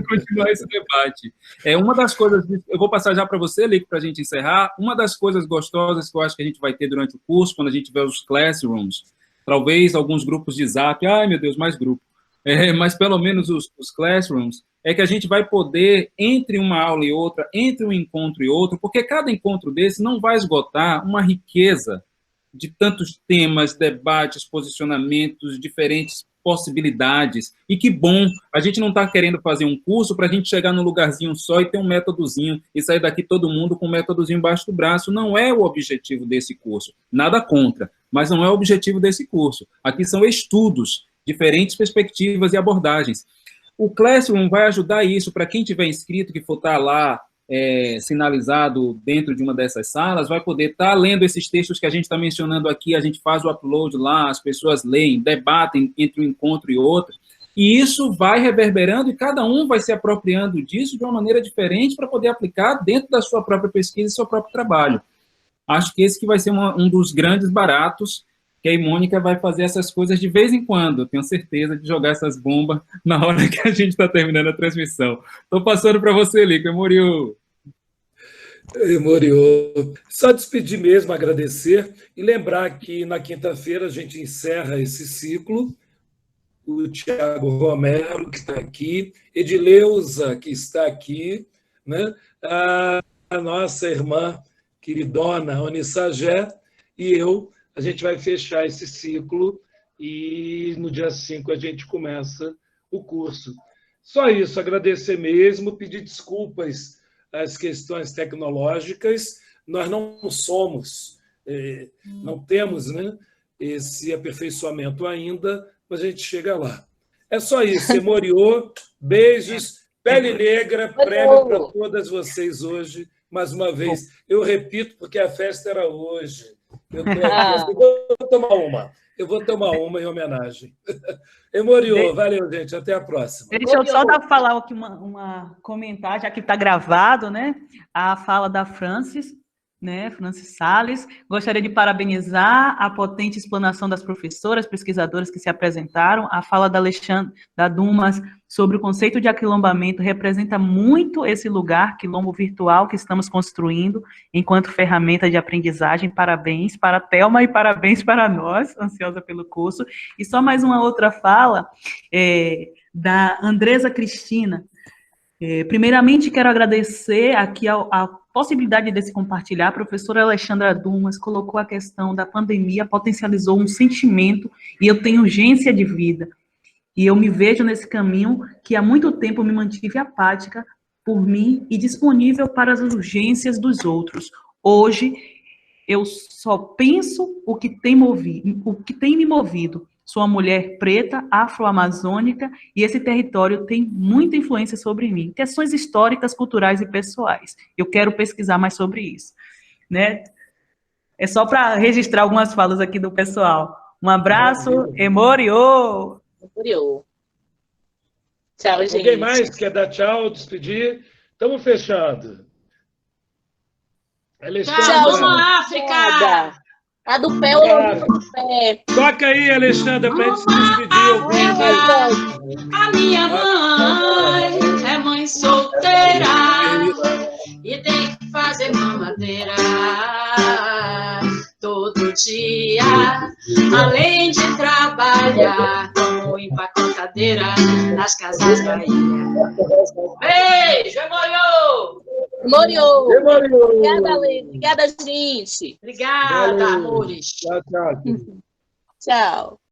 continuar esse debate. Uma das coisas, eu vou passar já para você, Lico, para a gente encerrar, uma das coisas gostosas que eu acho que a gente vai ter durante o curso, quando a gente tiver os classrooms, talvez alguns grupos de Zap, ai meu Deus, mais grupo, mas pelo menos os classrooms, é que a gente vai poder, entre uma aula e outra, entre um encontro e outro, porque cada encontro desse não vai esgotar uma riqueza de tantos temas, debates, posicionamentos, diferentes possibilidades. E que bom, a gente não está querendo fazer um curso para a gente chegar num lugarzinho só e ter um métodozinho e sair daqui todo mundo com um métodozinho embaixo do braço. Não é o objetivo desse curso. Nada contra, mas não é o objetivo desse curso. Aqui são estudos, diferentes perspectivas e abordagens. O Classroom vai ajudar isso para quem tiver inscrito, que for estar lá sinalizado dentro de uma dessas salas, vai poder estar lendo esses textos que a gente está mencionando aqui, a gente faz o upload lá, as pessoas leem, debatem entre um encontro e outro, e isso vai reverberando e cada um vai se apropriando disso de uma maneira diferente para poder aplicar dentro da sua própria pesquisa e seu próprio trabalho. Acho que esse que vai ser um dos grandes baratos, que a Mônica vai fazer essas coisas de vez em quando, tenho certeza de jogar essas bombas na hora que a gente está terminando a transmissão. Estou passando para você, Lico. Moriu. Só despedir mesmo, agradecer e lembrar que na quinta-feira a gente encerra esse ciclo. O Tiago Romero, que está aqui, Edileuza, que está aqui, né? A nossa irmã queridona Onissagé e eu. A gente vai fechar esse ciclo e no dia 5 a gente começa o curso. Só isso, agradecer mesmo, pedir desculpas às questões tecnológicas. Nós não somos, não temos, né, esse aperfeiçoamento ainda, mas a gente chega lá. É só isso, Emoriô, beijos, Pele Negra, prêmio para todas vocês hoje, mais uma vez. Eu repito, porque a festa era hoje. Eu vou tomar uma em homenagem. Emoriô, valeu, gente. Até a próxima. Deixa eu só falar aqui comentar, já que está gravado, né? A fala da Francis, né? Francis Salles. Gostaria de parabenizar a potente explanação das professoras, pesquisadoras que se apresentaram. A fala da Alexandra Dumas sobre o conceito de aquilombamento representa muito esse lugar, quilombo virtual, que estamos construindo enquanto ferramenta de aprendizagem. Parabéns para a Thelma e parabéns para nós, ansiosa pelo curso. E só mais uma outra fala da Andresa Cristina. Primeiramente, quero agradecer aqui a possibilidade desse compartilhar. A professora Alexandra Dumas colocou a questão da pandemia, potencializou um sentimento, e eu tenho urgência de vida. E eu me vejo nesse caminho que há muito tempo me mantive apática por mim e disponível para as urgências dos outros. Hoje, eu só penso o que tem me movido. Sou uma mulher preta, afro-amazônica, e esse território tem muita influência sobre mim. Questões históricas, culturais e pessoais. Eu quero pesquisar mais sobre isso, né? É só para registrar algumas falas aqui do pessoal. Um abraço, Emoriô! Tchau, gente. Alguém mais quer dar tchau, despedir? Estamos fechando. Tchau, vamos, África! A do pé, o do pé. Toca aí, Alexandra, para a gente se despedir. A minha mãe é mãe solteira e tem que fazer mamadeira todo dia, além de trabalhar como empacotadeira nas casas Bahia. Beijo, Moriô! Obrigada, Lê. Obrigada, gente. Obrigada, amores. Tchau, tchau. Tchau.